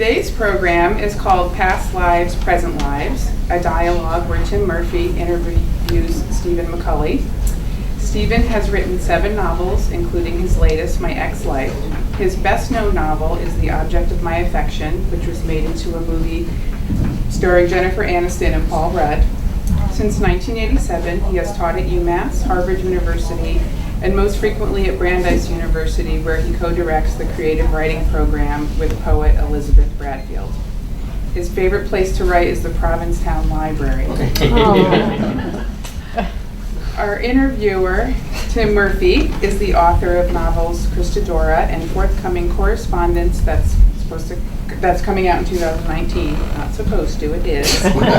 Today's program is called Past Lives, Present Lives, a dialogue where Tim Murphy interviews Stephen McCauley. Stephen has written 7 novels, including his latest, My Ex-Life. His best-known novel is The Object of My Affection, which was made into a movie starring Jennifer Aniston and Paul Rudd. Since 1987, he has taught at UMass, Harvard University, and most frequently at Brandeis University, where he co-directs the creative writing program with poet Elizabeth Bradfield. His favorite place to write is the Provincetown Library. Our interviewer, Tim Murphy, is the author of novels Christadora and forthcoming correspondence that's coming out in 2019. Not supposed to, it is. Who knows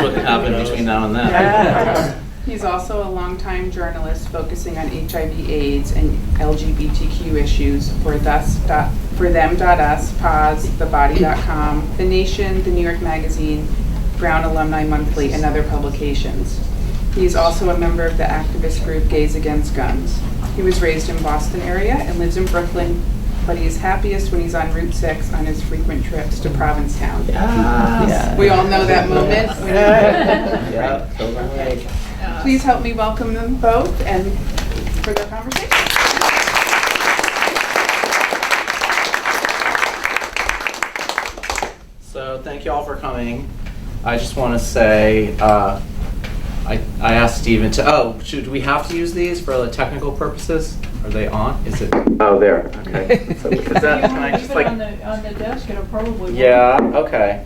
what could happen between now and then? He's also a longtime journalist focusing on HIV/AIDS and LGBTQ issues for them.us, Pause, TheBody.com, The Nation, The New York Magazine, Brown Alumni Monthly, and other publications. He's also a member of the activist group Gays Against Guns. He was raised in Boston area and lives in Brooklyn, but he is happiest when he's on Route 6 on his frequent trips to Provincetown. Yes. We all know that moment. Yeah, totally. Please help me welcome them both and for their conversation. So thank you all for coming. I just want to say, I asked Stephen to, should we have to use these for technical purposes? Are they on? Is it? Oh, there. Okay. So is that, You can I want to just leave it on the desk, it'll probably work. Yeah, okay.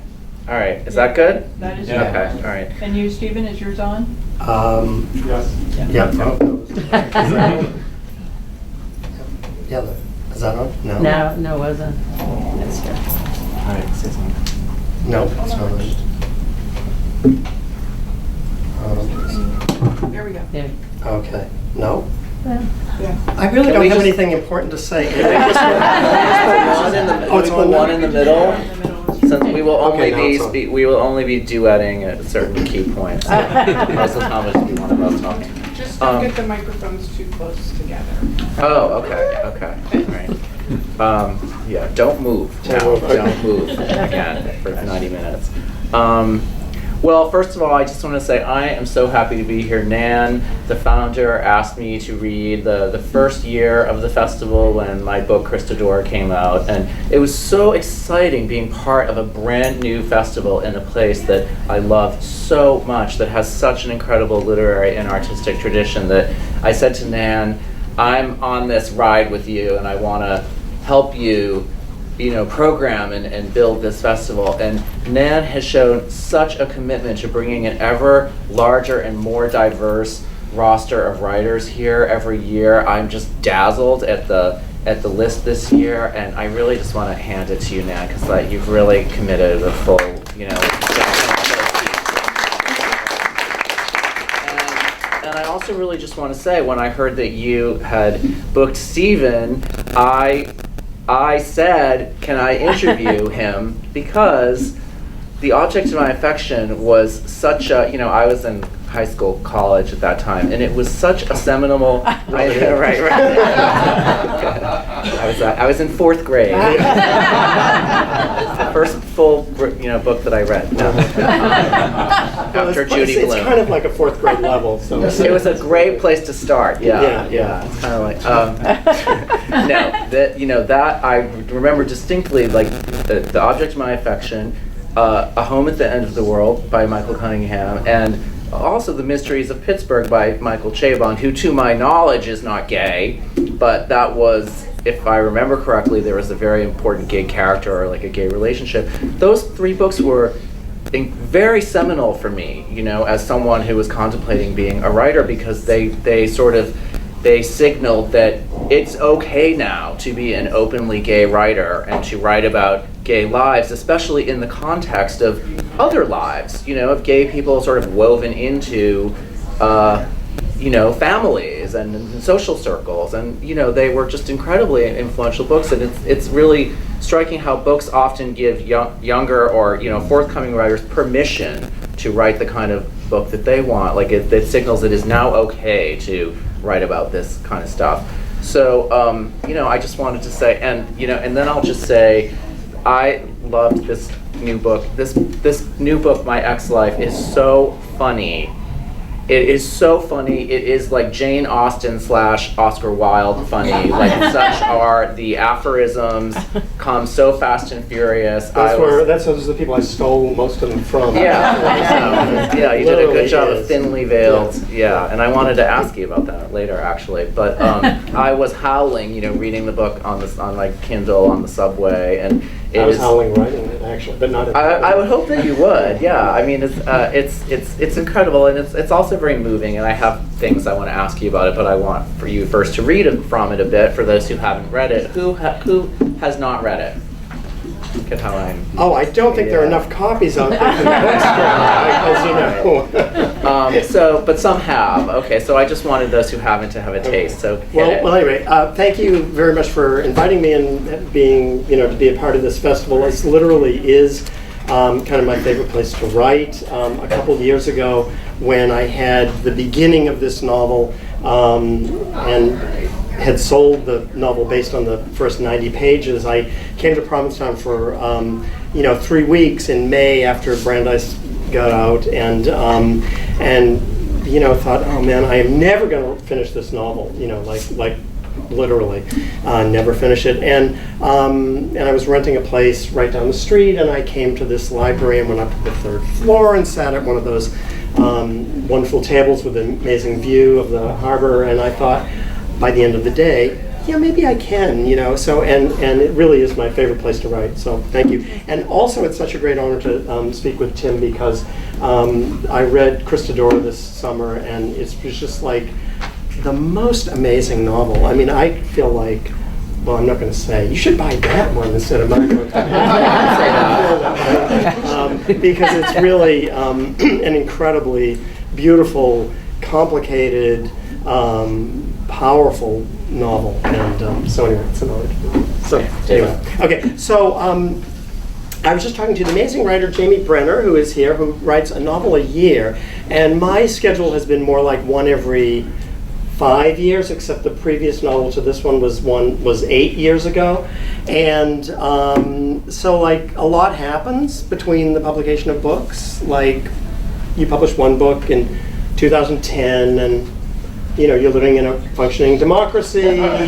All right. Is that good? That is Yeah. good. Okay, all right. And you, Stephen, is yours on? Yes. Yeah. Yeah. Is that on? No. No, it wasn't. That's good. All right, say something. No, it's not on. There we go. There. Okay. No. Well, I really Can don't we have just- anything important to say. One in the, Oh, it's on one now? in the middle. In the middle. Since we will only Okay, now it's on. we will only be duetting at certain key points. Most of the time it'll be one of us talking. Just don't get the microphones too close together. Oh, okay, all right. Yeah, don't move now. Don't move again for 90 minutes. Well, first of all, I just want to say I am so happy to be here. Nan, the founder, asked me to read the first year of the festival when my book Christadora came out, and it was so exciting being part of a brand new festival in a place that I love so much, that has such an incredible literary and artistic tradition, that I said to Nan, I'm on this ride with you and I want to help you program and build this festival. And Nan has shown such a commitment to bringing an ever larger and more diverse roster of writers here every year. I'm just dazzled at the list this year, and I really just want to hand it to you, Nan, because you've really committed a full, And I also really just want to say, when I heard that you had booked Stephen, I said, can I interview him? Because The Object of My Affection was such a, I was in high school, college at that time, and it was such a seminal, right. I was in 4th grade. The first full, book that I read. After Judy Blume. It's kind of like a 4th grade level. So. It was a great place to start. Yeah. It's kind of like that I remember distinctly, like the Object of My Affection, A Home at the End of the World by Michael Cunningham, and also The Mysteries of Pittsburgh by Michael Chabon, who to my knowledge is not gay, but that was, if I remember correctly, there was a very important gay character or like a gay relationship. Those 3 books were very seminal for me, as someone who was contemplating being a writer, because they signaled that it's okay now to be an openly gay writer and to write about gay lives, especially in the context of other lives, of gay people sort of woven into, families and social circles. And, they were just incredibly influential books. And it's really striking how books often give younger or, forthcoming writers permission to write the kind of book that they want. Like it signals it is now okay to write about this kind of stuff. So, I just wanted to say, and then I'll just say, I loved this new book. This new book, My Ex-Life, is so funny. It is so funny. It is like Jane Austen / Oscar Wilde funny. Like, such are the aphorisms, come so fast and furious. Those are the people I stole most of them from. Yeah, yeah, you did a good job of thinly veiled. Yeah. And I wanted to ask you about that later, actually. But I was howling, reading the book on like Kindle on the subway, and I was howling writing it, actually, but not. I would hope that you would. Yeah, I mean, it's incredible, and it's also very moving. And I have things I want to ask you about it, but I want for you first to read from it a bit for those who haven't read it. Who has not read it? Look at how I'm. Oh, I don't think there are enough copies out there for the bookstore, but some have. Okay, so I just wanted those who haven't to have a taste. So well, anyway, thank you very much for inviting me and being, to be a part of this festival. This literally is kind of my favorite place to write. A couple of years ago, when I had the beginning of this novel and had sold the novel based on the first 90 pages, I came to Provincetown for 3 weeks in May after Brandeis got out, and thought, oh man, I am never going to finish this novel. Like literally, never finish it. And I was renting a place right down the street, and I came to this library and went up to the 3rd floor and sat at one of those wonderful tables with an amazing view of the harbor, and I thought, by the end of the day, yeah, maybe I can, so, and it really is my favorite place to write, so thank you. And also, it's such a great honor to speak with Tim, because I read Christadora this summer, and it was just like the most amazing novel. I mean, I feel like, well, I'm not going to say, you should buy that one instead of mine. Because it's really an incredibly beautiful, complicated, powerful novel, and so anyway, it's an honor to do. So anyway, okay. So I was just talking to the amazing writer Jamie Brenner, who is here, who writes a novel a year, and my schedule has been more like one every 5 years, except the previous novel to this one was 8 years ago, and so like a lot happens between the publication of books. Like you published one book in 2010, and you're living in a functioning democracy. And,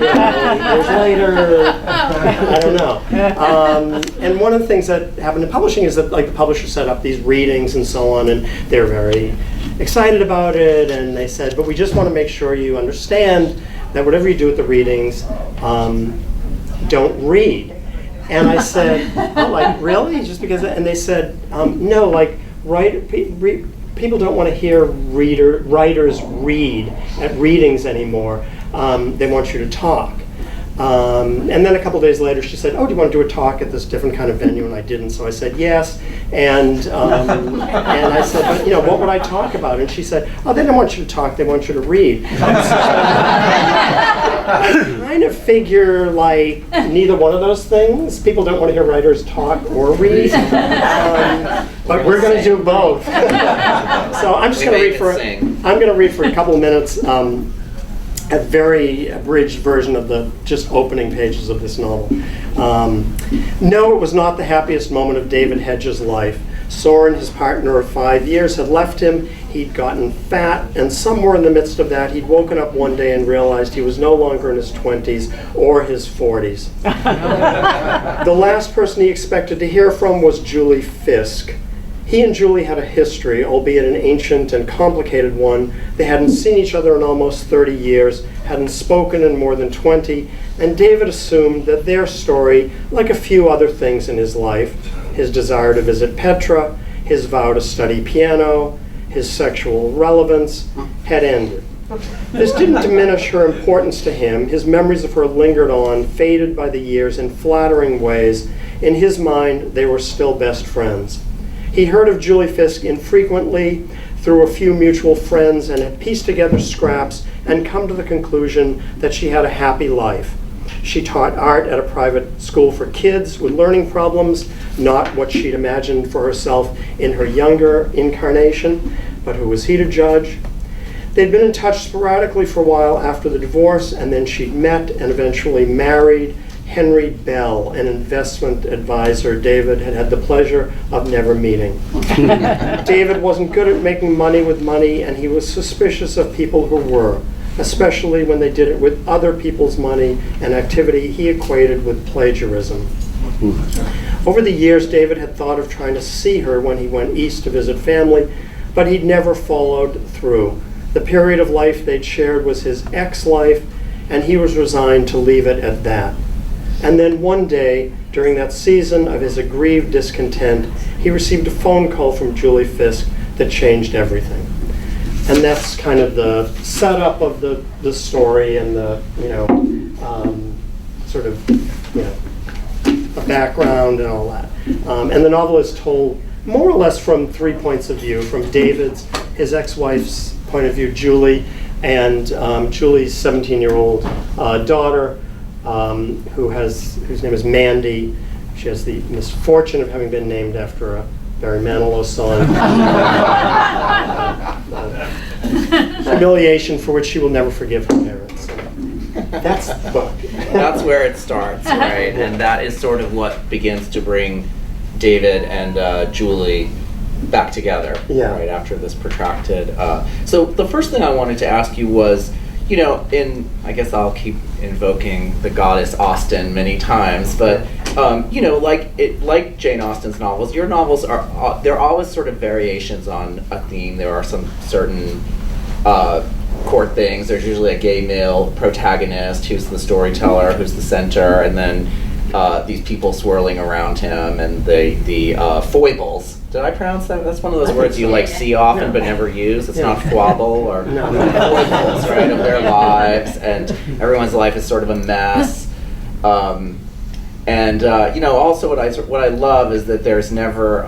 years later, I don't know. And one of the things that happened in publishing is that, like, the publisher set up these readings and so on, and they're very excited about it. And they said, but we just want to make sure you understand that whatever you do at the readings, don't read. And I said, oh, like, really? Just because? And they said, no, like, people don't want to hear writers read at readings anymore. They want you to talk. And then a couple days later, she said, oh, do you want to do a talk at this different kind of venue? And I didn't, so I said yes. And I said, but what would I talk about? And she said, oh, they don't want you to talk, they want you to read. So I kind of figure, like, neither one of those things. People don't want to hear writers talk or read. But we're going to do both. So I'm just going to read for a couple of minutes a very abridged version of the just opening pages of this novel. No, it was not the happiest moment of David Hedges' life. Soren, his partner of 5 years, had left him. He'd gotten fat, and somewhere in the midst of that, he'd woken up one day and realized he was no longer in his 20s or his 40s. The last person he expected to hear from was Julie Fisk. He and Julie had a history, albeit an ancient and complicated one. They hadn't seen each other in almost 30 years, hadn't spoken in more than 20, and David assumed that their story, like a few other things in his life, his desire to visit Petra, his vow to study piano, his sexual relevance, had ended. This didn't diminish her importance to him. His memories of her lingered on, faded by the years in flattering ways. In his mind, they were still best friends. He heard of Julie Fisk infrequently through a few mutual friends and had pieced together scraps and come to the conclusion that she had a happy life. She taught art at a private school for kids with learning problems, not what she'd imagined for herself in her younger incarnation, but who was he to judge? They'd been in touch sporadically for a while after the divorce, and then she'd met and eventually married Henry Bell, an investment advisor David had had the pleasure of never meeting. David wasn't good at making money with money, and he was suspicious of people who were, especially when they did it with other people's money, an activity he equated with plagiarism. Over the years, David had thought of trying to see her when he went east to visit family, but he'd never followed through. The period of life they'd shared was his ex-life, and he was resigned to leave it at that. And then one day, during that season of his aggrieved discontent, he received a phone call from Julie Fisk that changed everything. And that's kind of the setup of the story and the, sort of, a background and all that. And the novel is told more or less from 3 points of view, from David's, his ex-wife's point of view, Julie, and Julie's 17-year-old daughter, whose name is Mandy. She has the misfortune of having been named after a Barry Manilow song. Humiliation for which she will never forgive her parents. That's the book. That's where it starts, right? And that is sort of what begins to bring David and Julie back together, right after this protracted. So the first thing I wanted to ask you was, I guess I'll keep invoking the goddess Austen many times, but like Jane Austen's novels, your novels they're always sort of variations on a theme. There are some certain court things. There's usually a gay male protagonist who's the storyteller, who's the center, and then these people swirling around him, and the foibles. Did I pronounce that? That's one of those words you see often but never use. It's not foible or foibles, right, of their lives, and everyone's life is sort of a mess. Also what I love is that there's never,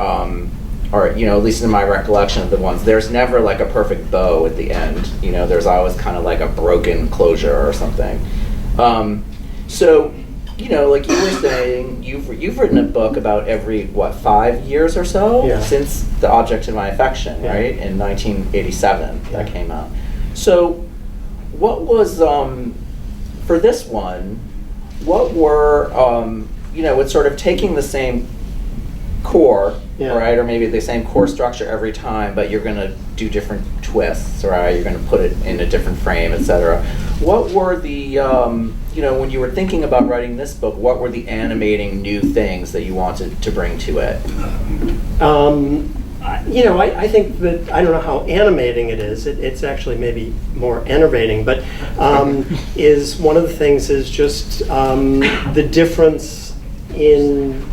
or at least in my recollection of the ones, there's never like a perfect bow at the end. There's always kind of like a broken closure or something. Like you were saying, you've written a book about every 5 years or so since The Object of My Affection, right? In 1987 that came out. So, what was for this one? What were it's sort of taking the same core, right, or maybe the same core structure every time, but you're going to do different twists, right? You're going to put it in a different frame, etc. What were the when you were thinking about writing this book, what were the animating new things that you wanted to bring to it? I think that, I don't know how animating it is. It's actually maybe more enervating, but is one of the things is just the difference in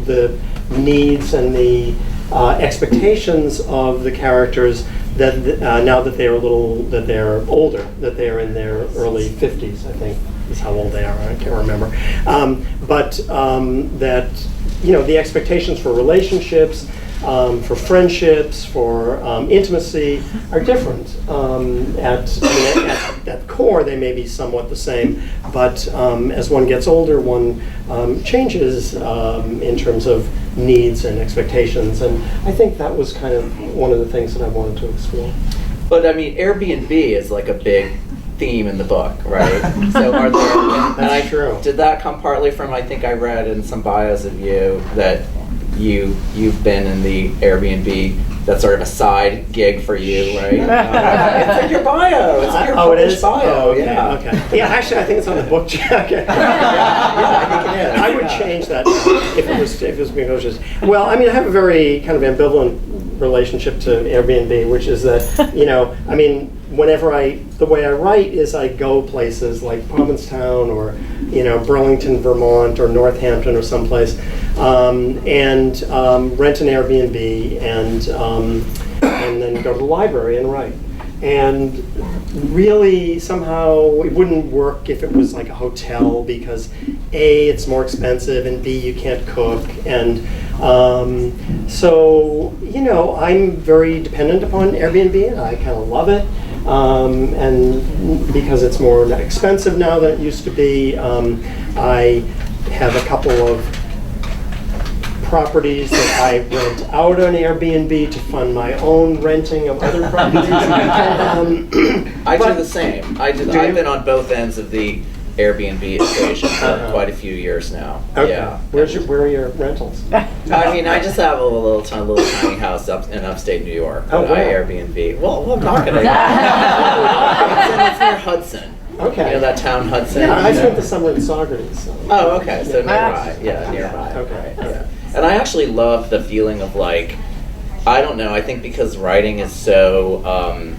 the needs and the expectations of the characters that now that they're older, that they're in their early 50s, I think is how old they are. I can't remember. That the expectations for relationships, for friendships, for intimacy are different. At core, they may be somewhat the same, but as one gets older, one changes in terms of needs and expectations, and I think that was kind of one of the things that I wanted to explore. But I mean, Airbnb is like a big theme in the book, right? So are there? That's true. Did that come partly from? I think I read in some bios of you that you've been in the Airbnb. That's sort of a side gig for you, right? It's in your bio. It's in your published bio. Oh, okay, okay. Yeah, actually, I think it's on the book jacket. I think it is. I would change that if it was being just. Well, I mean, I have a very kind of ambivalent relationship to Airbnb, which is that the way I write is I go places like Provincetown or Burlington, Vermont, or Northampton or someplace, and rent an Airbnb and then go to the library and write. And really, somehow, it wouldn't work if it was like a hotel because A, it's more expensive, and B, you can't cook. And so, I'm very dependent upon Airbnb, and I kind of love it. And because it's more expensive now than it used to be, I have a couple of properties that I rent out on Airbnb to fund my own renting of other properties. I do but- the same. I've you? been on both ends of the Airbnb equation for quite a few years now. Okay. Yeah. Where are your rentals? I mean, I just have a little tiny house up in upstate New York Oh, that I wow. Airbnb. Well, I'm not gonna. It's near Hudson. Okay. You know that town Hudson? Yeah, I spent the summer in Saugerties. So. Oh, okay. So nearby. Yeah, nearby. Okay. Right, yeah. And I actually love the feeling of like, I don't know. I think because writing is so.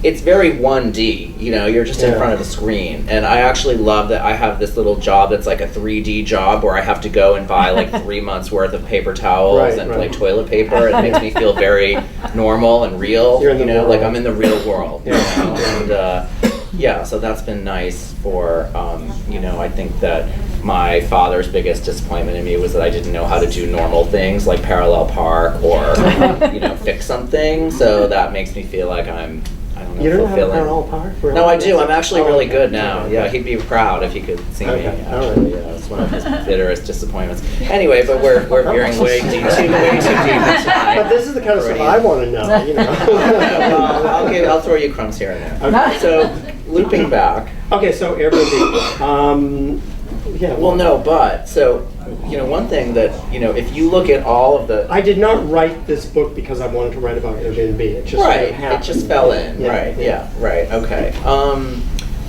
It's very 1D, you know, you're just in Yeah. front of the screen. And I actually love that I have this little job that's like a 3D job where I have to go and buy like 3 months worth of paper towels Right, and right. like toilet paper. It makes me feel very normal and real, You're in the you know, like world. I'm in the real world, you Yeah. know. And yeah, so that's been nice for, you know, I think that my father's biggest disappointment in me was that I didn't know how to do normal things like parallel park or, you know, fix something. So that makes me feel like I'm, I don't know, You don't know how to fulfilling. parallel park? Really? No, I do. I'm actually Oh, really okay. good now. Okay. Yeah, he'd be proud if he could see me. Okay, all Actually, right. yeah, it's one of his bitterest disappointments. Anyway, but we're veering way too deep into tonight. But this is the kind of stuff I want to know, you know. Well, I'll throw you crumbs here and there. Okay. So, looping back. Okay, so Airbnb. Yeah. Well, no, but so you know, one thing that you know, if you look at all of the I did not write this book because I wanted to write about Airbnb. It just sort of right, happened. it just fell in. Yeah, Right. Yeah. Right. Okay.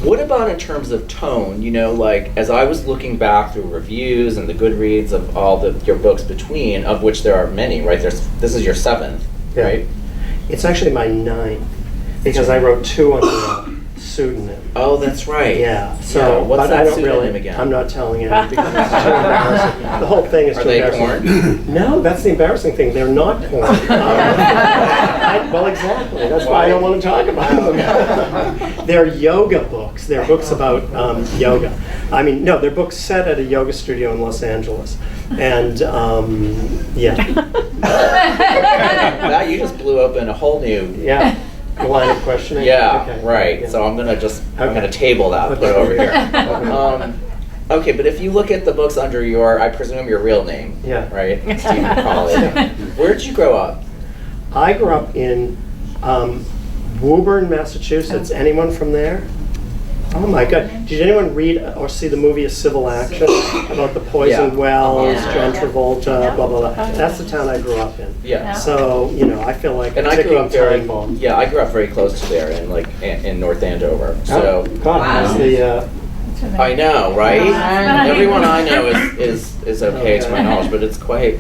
What about in terms of tone? You know, like as I was looking back through reviews and the Goodreads of all your books between, of which there are many. Right. This is your 7th. Yeah. Right. It's actually my 9th because I wrote 2 under a pseudonym. Oh, that's right. Yeah. So, Yeah, what's but that I don't pseudonym really. again? I'm not telling it because it's too embarrassing. The whole thing is Are too they embarrassing. No, that's the embarrassing thing. They're not porn. Well, exactly. That's why I don't want to talk about them. They're yoga books. They're books about yoga. I mean, no, they're books set at a yoga studio in Los Angeles. And yeah, That you just blew open a whole new. yeah. The line of questioning. Yeah, Okay. right. Yeah. So I'm gonna Okay. table that, put it over here. Okay, but if you look at the books under I presume your real name. Yeah. Right, Stephen McCauley. Where did you grow up? I grew up in Woburn, Massachusetts. Anyone from there? Oh my God! Did anyone read or see the movie A Civil Action about the poisoned Yeah. wells, Yeah. John Travolta, blah blah blah? That's the town I grew up in. Yeah. So you know, I feel like And a I grew ticking up very, time bomb. yeah, I grew up very close to there in like in North Andover. So Oh, God, that's the. I know, right? Everyone I know is okay to my Okay. knowledge, but it's quite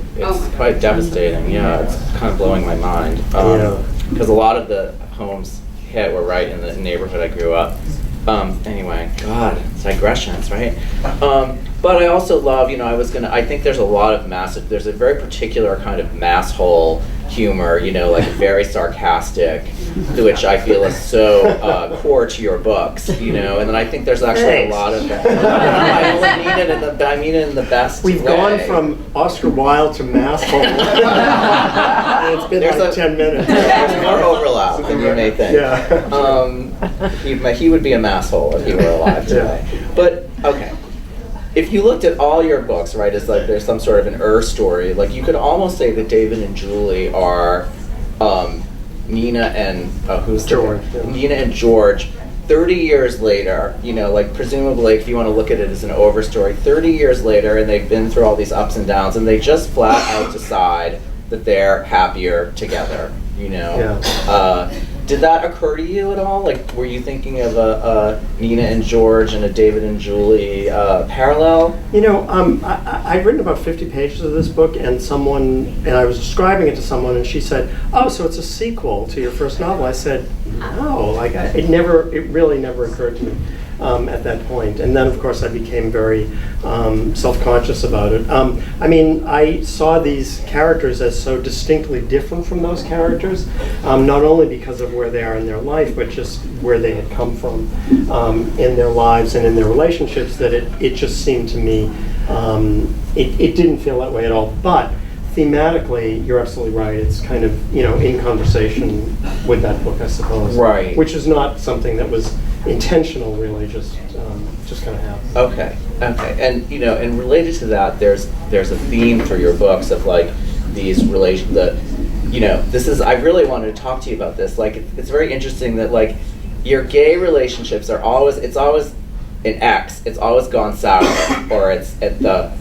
devastating. Yeah, it's kind of blowing my mind. Yeah. Because a lot of the homes hit were right in the neighborhood I grew up. Anyway, God, digressions, right? But I also love, you know, I think there's a lot of there's a very particular kind of masshole humor, you know, like very sarcastic, which I feel is so core to your books, you know, and then I think there's actually Thanks. a lot of I only mean it in the best We've way. gone from Oscar Wilde to masshole. It's been There's like a- 10 minutes. There's more overlap than you may think. Yeah. He would be a masshole if he were alive today. But, okay. If you looked at all your books, right, it's like there's some sort of an story, like you could almost say that David and Julie are Nina and, who's the- George, yeah. Nina and George, 30 years later, you know, like presumably if you want to look at it as an overstory, 30 years later and they've been through all these ups and downs and they just flat out decide that they're happier together, you know? Yeah. Did that occur to you at all? Like, were you thinking of a Nina and George and a David and Julie parallel? You know, I'd written about 50 pages of this book, and I was describing it to someone, and she said, "Oh, so it's a sequel to your first novel?" I said, "No, like it really never occurred to me at that point." And then, of course, I became very self-conscious about it. I mean, I saw these characters as so distinctly different from those characters, not only because of where they are in their life, but just where they had come from in their lives and in their relationships, that it just seemed to me, it didn't feel that way at all. But thematically, you're absolutely right. It's kind of, you know, in conversation with that book, I suppose. Right. Which is not something that was intentional, really, just kind of happens. Okay, and and related to that, there's a theme for your books of like these this is, I really wanted to talk to you about this. Like, it's very interesting that like your gay relationships are always, it's always an X, it's always gone sour, or it's at the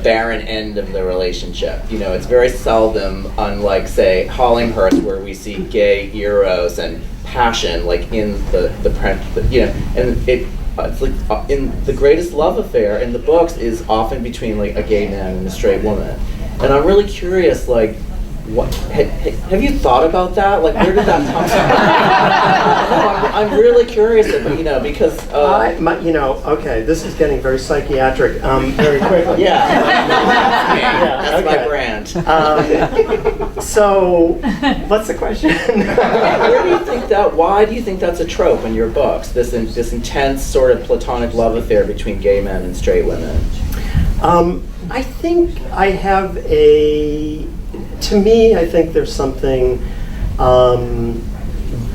barren end of the relationship. It's very seldom, unlike say Hollinghurst, where we see gay eros and passion like in and it's like in the greatest love affair in the books is often between like a gay man and a straight woman. And I'm really curious, like, what have you thought about that? Like, where did that come from? I'm really curious, because okay, this is getting very psychiatric very quickly. Yeah, that's okay. my brand. So, what's the question? Where do you think that? Why do you think that's a trope in your books? This intense sort of platonic love affair between gay men and straight women. I think I have to me, I think there's something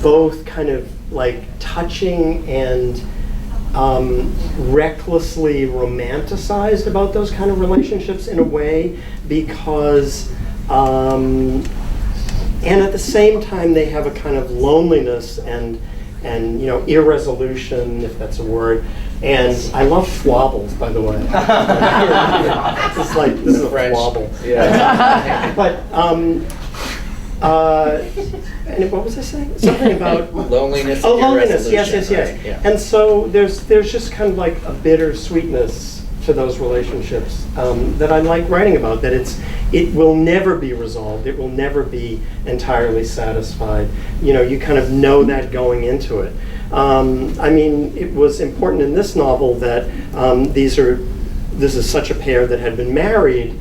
both kind of like touching and recklessly romanticized about those kind of relationships in a way, because and at the same time they have a kind of loneliness and irresolution, if that's a word. And I love flobbles, by the way. This is a French. flobble. Yeah. But and what was I saying? Something about loneliness. Oh, loneliness. Yes. Right? Yeah. And so there's just kind of like a bitter sweetness to those relationships that I like writing about. That it will never be resolved. It will never be entirely satisfied. You kind of know that going into it. It was important in this novel that this is such a pair that had been married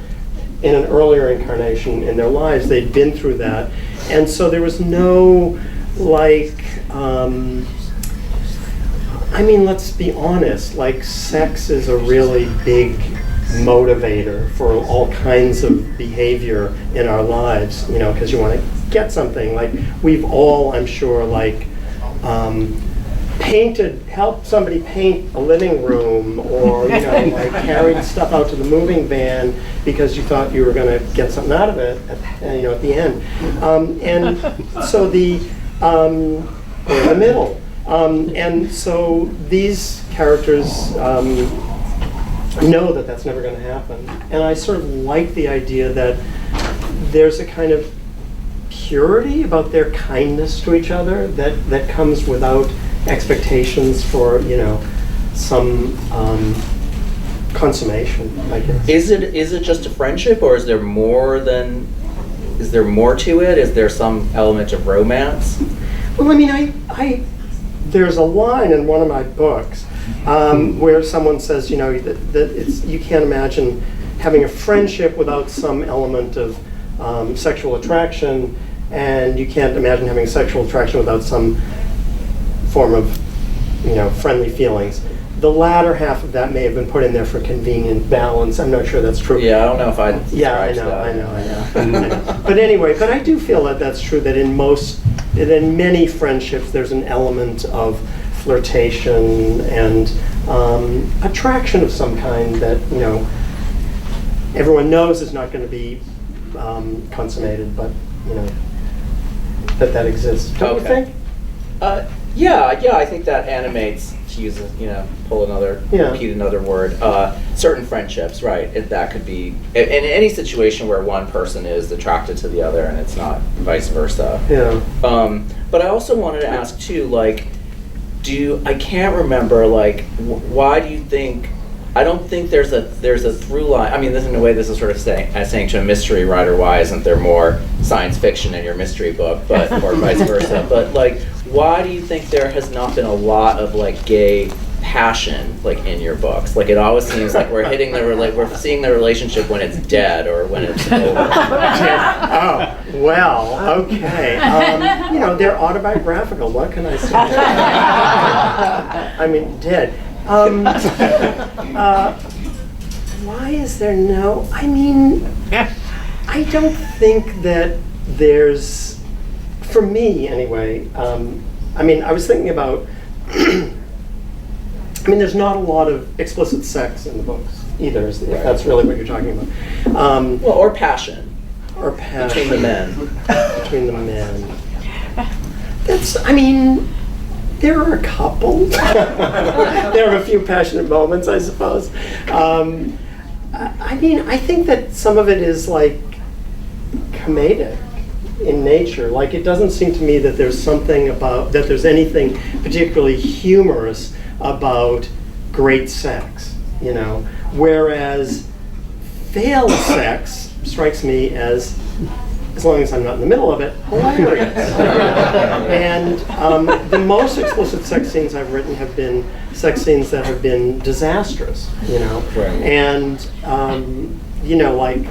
in an earlier incarnation in their lives. They'd been through that. And so there was no, let's be honest, sex is a really big motivator for all kinds of behavior in our lives, because you want to get something. We've all, I'm sure, helped somebody paint a living room, or carried stuff out to the moving van because you thought you were going to get something out of it at the end, and so or in the middle, and so these characters know that that's never going to happen. And I sort of like the idea that there's a kind of purity about their kindness to each other that comes without expectations for some consummation, I guess. Is it just a friendship, or is there more to it? Is there some element of romance? Well, there's a line in one of my books where someone says, that you can't imagine having a friendship without some element of sexual attraction, and you can't imagine having sexual attraction without some form of, friendly feelings. The latter half of that may have been put in there for convenient balance. I'm not sure that's true. Yeah, I don't know if I'd Yeah, I know. But anyway, but I do feel that that's true, that in many friendships there's an element of flirtation and attraction of some kind that, everyone knows is not going to be consummated, but, that exists. Don't you think? Yeah, I think that animates, to use repeat another word, certain friendships, right? That could be in any situation where one person is attracted to the other and it's not vice versa. Yeah. But I also wanted to ask too, I can't remember, why do you think, I don't think there's a through line. This in a way, this is sort of saying to a mystery writer, why isn't there more science fiction in your mystery book, or vice versa? But why do you think there has not been a lot of gay passion in your books? It always seems like we're we're seeing the relationship when it's dead or when it's over. Oh, well, okay. They're autobiographical. What can I say? Dead. Why is there no? I don't think that there's, for me anyway. I was thinking about I mean, there's not a lot of explicit sex in the books either, if that's really what you're talking about. Well, or passion. Or passion. Between the men. Between the men. I mean, there are a couple. There are a few passionate moments, I suppose. I mean, I think that some of it is like comedic in nature. Like, it doesn't seem to me that there's anything particularly humorous about great sex, you know, whereas failed sex strikes me as long as I'm not in the middle of it, hilarious. And the most explicit sex scenes I've written have been sex scenes that have been disastrous, you know. Right. And, you know, like,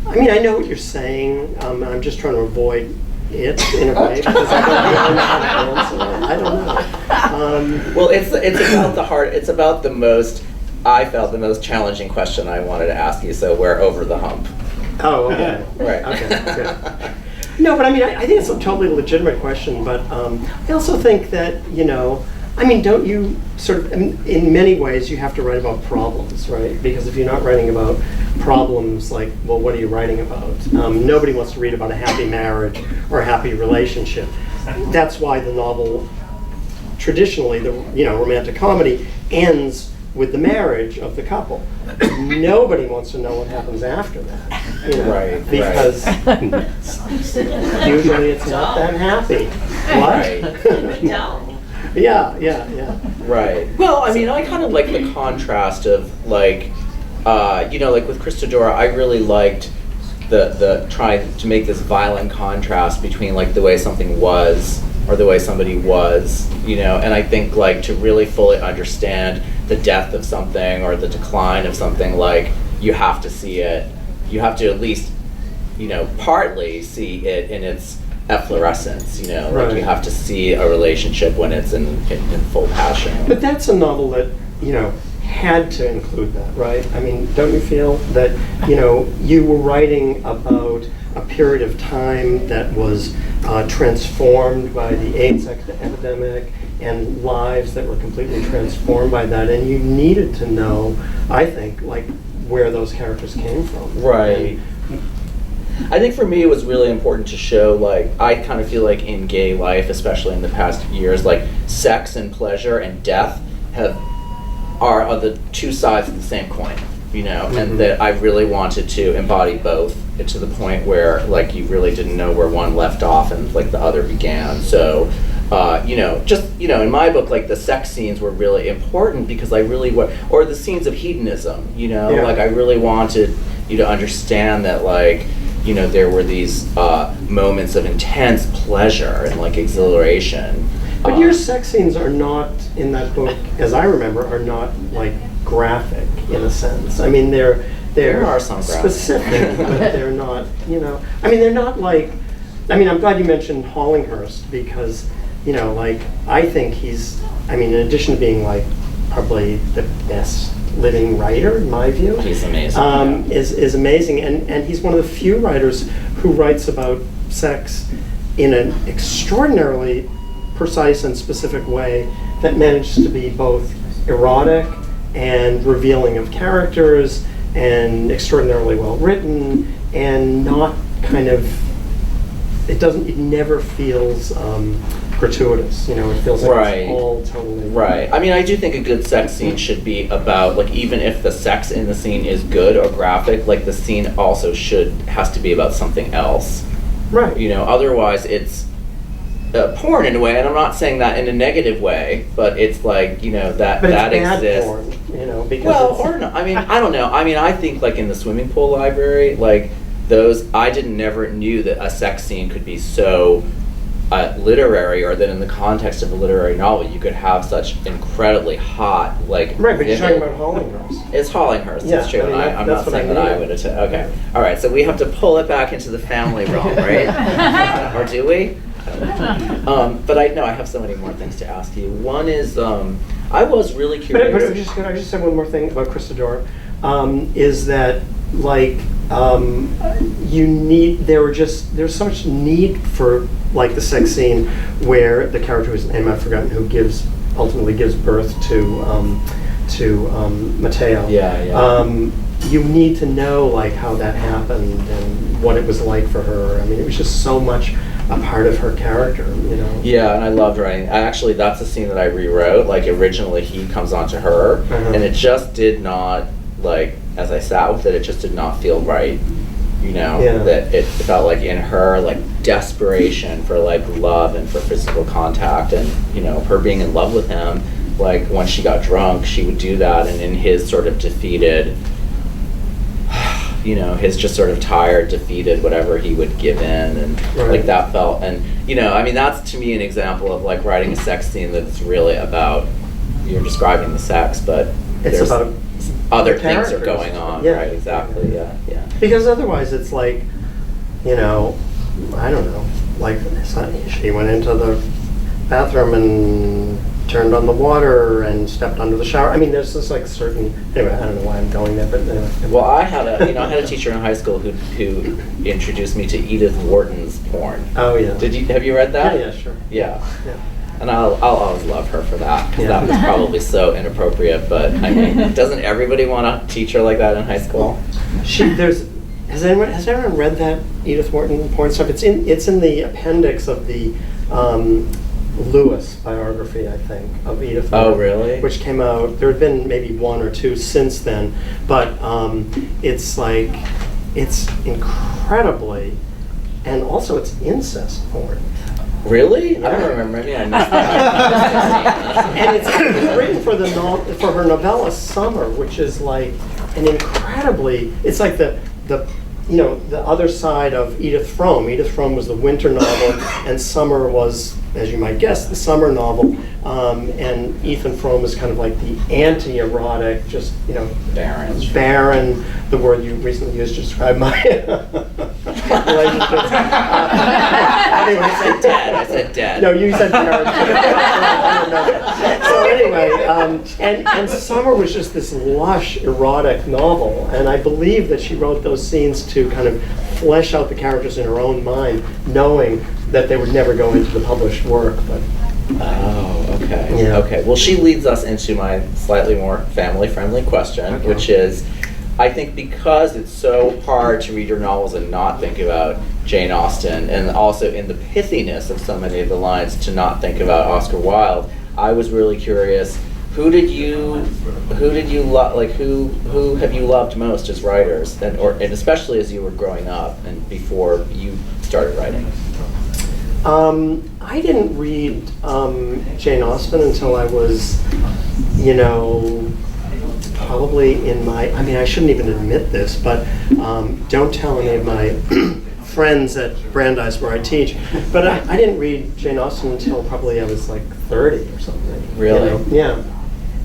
I mean, I know what you're saying. I'm just trying to avoid it in a way because I don't know how to answer it. I don't know. Well, it's about the heart. It's about the most. I felt the most challenging question I wanted to ask you. So we're over the hump. Oh, okay. Right. Okay, good. No, but I mean, I think it's a totally legitimate question, but I also think that, you know, I mean, don't you sort of, in many ways, you have to write about problems, right? Because if you're not writing about problems, like, well, what are you writing about? Nobody wants to read about a happy marriage or a happy relationship. That's why the novel, traditionally, the romantic comedy, ends with the marriage of the couple. Nobody wants to know what happens after that, you know, Right, because usually it's not that happy. What? Yeah. Right. Well, I mean, I kind of like the contrast of like, you know, like with Christadora, I really liked the trying to make this violent contrast between like the way something was or the way somebody was, you know, and I think like to really fully understand the death of something or the decline of something, like you have to see it, you have to at least, you know, partly see it in its efflorescence, you know, like you have to see a relationship when it's in full passion. But that's a novel that, you know, had to include that, right? I mean, don't you feel that, you know, you were writing about a period of time that was transformed by the AIDS epidemic and lives that were completely transformed by that, and you needed to know, I think, like, where those characters came from. Right. I think for me it was really important to show, like, I kind of feel like in gay life, especially in the past years, like sex and pleasure and death are the two sides of the same coin, you know, and that I really wanted to embody both to the point where like you really didn't know where one left off and like the other began. So you know, just, you know, in my book, like the sex scenes were really important because I really or the scenes of hedonism, you know, like I really wanted you to understand that, like, you know, there were these moments of intense pleasure and like exhilaration. But your sex scenes are not, in that book, as I remember, are not like graphic in a sense. I mean, there are some specific, but they're not, you know, I mean, they're not like, I mean, I'm glad you mentioned Hollinghurst because, you know, like, I think he's, I mean, in addition to being like probably the best living writer, in my view. He's amazing. Is amazing, and he's one of the few writers who writes about sex in an extraordinarily precise and specific way that manages to be both erotic and revealing of characters and extraordinarily well written and not kind of, it never feels gratuitous, you know, it feels like it's all totally... Right. I mean, I do think a good sex scene should be about, like, even if the sex in the scene is good or graphic, like, the scene also has to be about something else. Right. You know, otherwise it's porn in a way, and I'm not saying that in a negative way, but it's like, you know, that exists. Porn, you know, because or no, I mean, I don't know. I mean, I think like in the swimming pool library, like I never knew that a sex scene could be so literary, or that in the context of a literary novel you could have such incredibly hot, like... Right, but you're talking about Hollinghurst. It's Hollinghurst, yeah, it's true. I mean, I'm not saying that I would attend. Okay. All right, so we have to pull it back into the family realm, right? Or do we? But I have so many more things to ask you. One is, I was really curious... But can I just say one more thing about Christadora? Is that, like, there's so much need for, like, the sex scene where the character whose name I've forgotten, who gives ultimately gives birth to Matteo. Yeah. You need to know like how that happened and what it was like for her. I mean, it was just so much a part of her character, you know. Yeah, and I loved writing. Actually, that's a scene that I rewrote. Like originally, he comes on to her, and it just did not, like, as I sat with it, it just did not feel right. You know, that it felt like in her, like, desperation for like love and for physical contact, and you know, her being in love with him. Like when she got drunk, she would do that, and in his sort of defeated, you know, his just sort of tired, defeated, whatever, he would give in, and like that felt, and you know, I mean, that's to me an example of like writing a sex scene that's really about, you're describing the sex, but it's there's about other things are going on, right? Exactly, yeah. Because otherwise, it's like, you know, I don't know, like she went into the bathroom and turned on the water and stepped under the shower. I mean, there's just like certain. Anyway, I don't know why I'm going there, but anyway. Well, I had a teacher in high school who introduced me to Edith Wharton's porn. Oh yeah. Have you read that? Yeah, sure. Yeah. And I'll always love her for that, because that was probably so inappropriate. But I mean, doesn't everybody want a teacher like that in high school? Has anyone read that Edith Wharton porn stuff? It's in the appendix of the Lewis biography, I think, of Edith Wharton. Oh, really? Which came out. There had been maybe one or two since then, but it's like, it's incredibly, and also it's incest porn. Really? Yeah. I don't remember. Maybe I missed that. And it's written for her novella Summer, which is like an incredibly. It's like the other side of Edith Frome. Edith Frome was the winter novel, and Summer was, as you might guess, the summer novel. And Ethan Frome is kind of like the anti-erotic, just, you know, barren, the word you recently used to describe my relationships. Anyway, I said dead. No, you said barren. So anyway, and Summer was just this lush, erotic novel, and I believe that she wrote those scenes to kind of flesh out the characters in her own mind, knowing that they would never go into the published work. But oh, okay. Yeah. Okay. Well, she leads us into my slightly more family-friendly question, which is, I think because it's so hard to read your novels and not think about Jane Austen, and also in the pithiness of so many of the lines to not think about Oscar Wilde, I was really curious, who have you loved most as writers, and especially as you were growing up and before you started writing? I didn't read Jane Austen until I was, you know, probably in my, I mean, I shouldn't even admit this, but don't tell any of my friends at Brandeis where I teach, but I didn't read Jane Austen until probably I was like 30 or something. Really? You know? Yeah.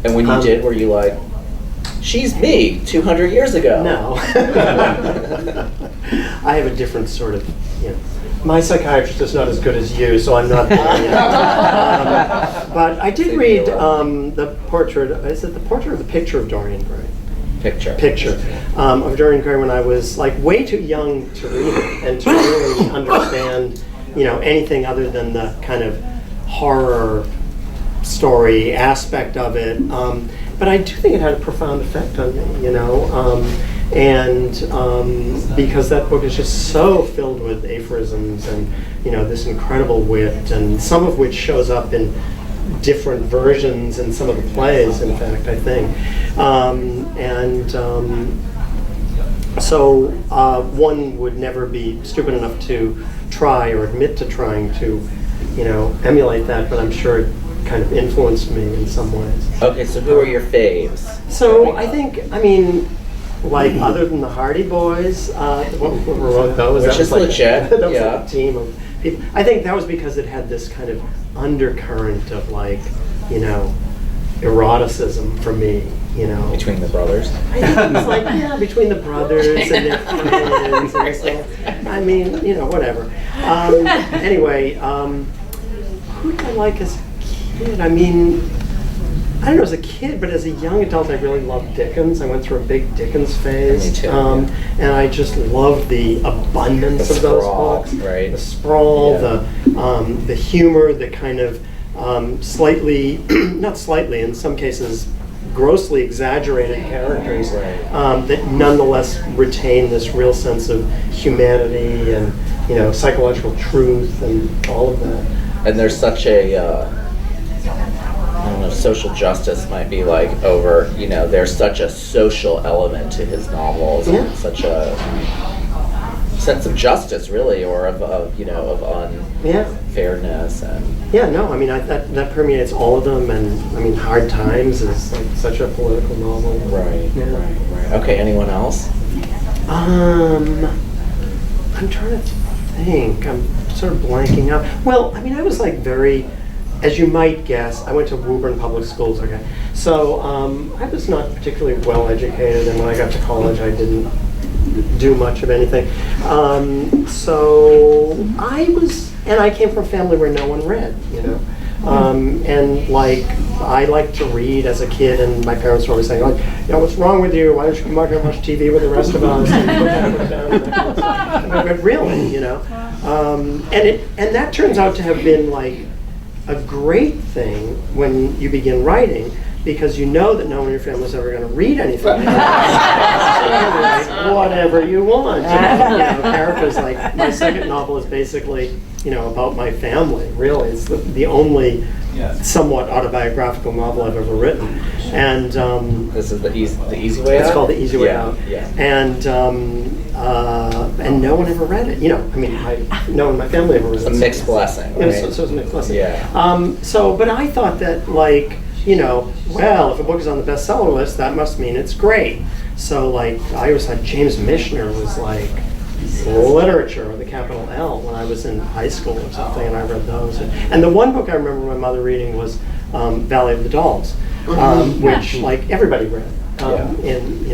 And when you did, were you like, she's me 200 years ago? No. I have a different sort of, you know, my psychiatrist is not as good as you, so I'm not there yet. But I did read the portrait, is it the portrait or the picture of Dorian Gray? Picture of Dorian Gray when I was like way too young to read it and to really understand, you know, anything other than the kind of horror story aspect of it. But I do think it had a profound effect on me, you know, because that book is just so filled with aphorisms and, you know, this incredible wit, and some of which shows up in different versions in some of the plays, in fact, I think. So one would never be stupid enough to try or admit to trying to, you know, emulate that, but I'm sure it kind of influenced me in some ways. Okay, so who are your faves? So I think, I mean, like other than the Hardy Boys, whoever wrote those, Which that was is like legit, that was yeah. like a team of people. I think that was because it had this kind of undercurrent of like, you know, eroticism for me, you know. Between the brothers? I think it was like, yeah, between the brothers and their friends and stuff. I mean, you know, whatever. Anyway, who did I like as a kid? I mean, I don't know, as a kid, but as a young adult, I really loved Dickens. I went through a big Dickens phase. Me too. And I just loved the abundance of those books. Right. The sprawl, Yeah. the humor, the kind of slightly, not slightly, in some cases, grossly exaggerated characters that nonetheless retain this real sense of humanity and psychological truth and all of that. And there's such a, I don't know, social justice might be like over, there's such a social element to his novels, and such a sense of justice, really, or of unfairness and. Yeah, no, I mean that permeates all of them, and I mean Hard Times is like such a political novel. Right. Yeah. Right. Okay. Anyone else? I'm trying to think. I'm sort of blanking out. Well, I mean, I was like very, as you might guess, I went to Woburn Public Schools. Okay, so I was not particularly well educated, and when I got to college, I didn't do much of anything. So I came from a family where no one read, and like I liked to read as a kid, and my parents were always saying, like, what's wrong with you? Why don't you come out here and watch TV with the rest of us? But really, and that turns out to have been like a great thing when you begin writing, because you know that no one in your family is ever going to read anything. Like, whatever you want. Characters like my second novel is basically, about my family. Really, it's the only somewhat autobiographical novel I've ever written. And this is the easy way out. It's called The Easy Way Out. Yeah. And no one ever read it. No one in my family ever read it. It's a mixed blessing. Right? So it's a mixed blessing. Yeah. But I thought that like. Well, if a book is on the bestseller list, that must mean it's great. So, like, I always thought James Michener was like literature with a capital L when I was in high school or something, and I read those. And the one book I remember my mother reading was Valley of the Dolls, which like everybody read in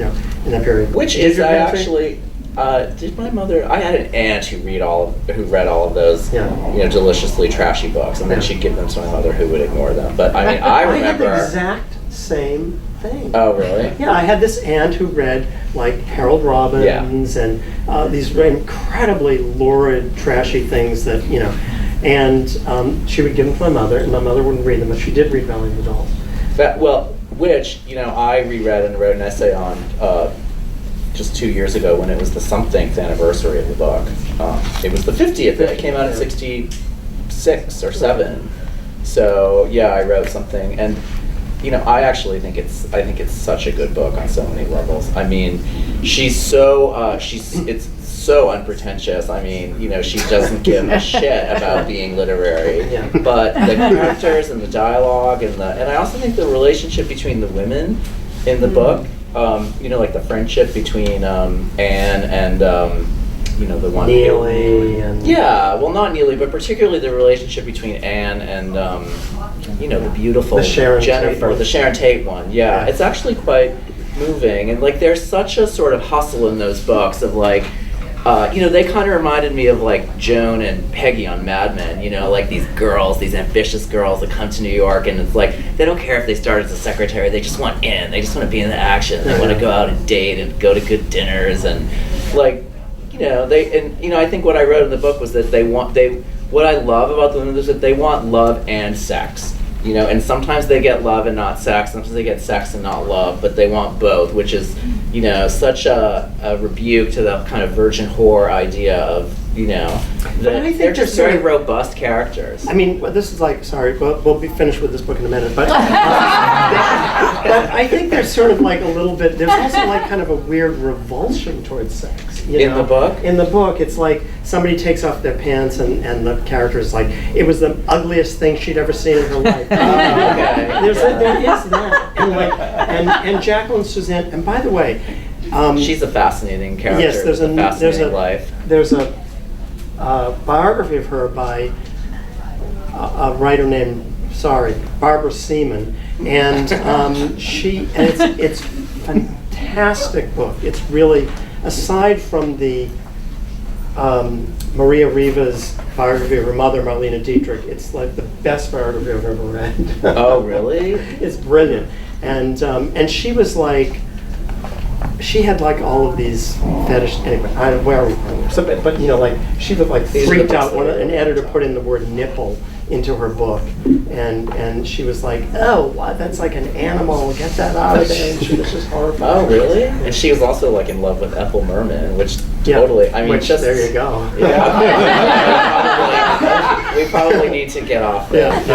that period. Which is actually. Did my mother? I had an aunt who read all of those, deliciously trashy books, and then she'd give them to my mother, who would ignore them. But I mean, I remember. I had the exact same thing. Oh, really? Yeah, I had this aunt who read like Harold Robbins and these incredibly lurid, trashy things that and she would give them to my mother, and my mother wouldn't read them, but she did read Valley of the Dolls. Which I reread and wrote an essay on. Just 2 years ago, when it was the somethingth anniversary of the book. It was the 50th. It came out in '66 or '7. So yeah, I wrote something, and I actually think it's such a good book on so many levels. I mean, it's so unpretentious. I mean, she doesn't give a shit about being literary. Yeah. But the characters and the dialogue and I also think the relationship between the women in the book. Like the friendship between Anne and the one Neely and not Neely, but particularly the relationship between Anne and the beautiful Jennifer, the Sharon Tate one. Yeah, it's actually quite moving, and like there's such a sort of hustle in those books of like. They kind of reminded me of like Joan and Peggy on Mad Men, like these girls, these ambitious girls that come to New York, and it's like, they don't care if they start as a secretary, they just want in, they just want to be in the action, they want to go out and date and go to good dinners, and like, I think what I wrote in the book was that what I love about the women is that they want love and sex. And sometimes they get love and not sex, sometimes they get sex and not love, but they want both, which is, such a rebuke to the kind of virgin whore idea of, they're just very robust characters. I mean, this is like, sorry, we'll be finished with this book in a minute, but I think there's sort of like a little bit, there's also like kind of a weird revulsion towards sex. In the book? In the book, it's like somebody takes off their pants and the character is like, it was the ugliest thing she'd ever seen in her life. Okay. There is that. And Jacqueline Suzanne, and by the way, she's a fascinating character. Yes, there's a life. There's a biography of her by a writer named Barbara Seaman, and it's a fantastic book. It's really, aside from the Maria Rivas biography of her mother, Marlene Dietrich, it's like the best biography I've ever read. Oh, really? It's brilliant, and she was like. She had like all of these fetish. Anyway, where are we from? But like she looked like freaked out when an editor put in the word nipple into her book, and she was like, "Oh, what? That's like an animal. Get that out of there!" And she was just horrified. Oh, really? And she was also like in love with Ethel Merman, which totally. I mean, which, just there you go. Yeah. We probably need to get off that.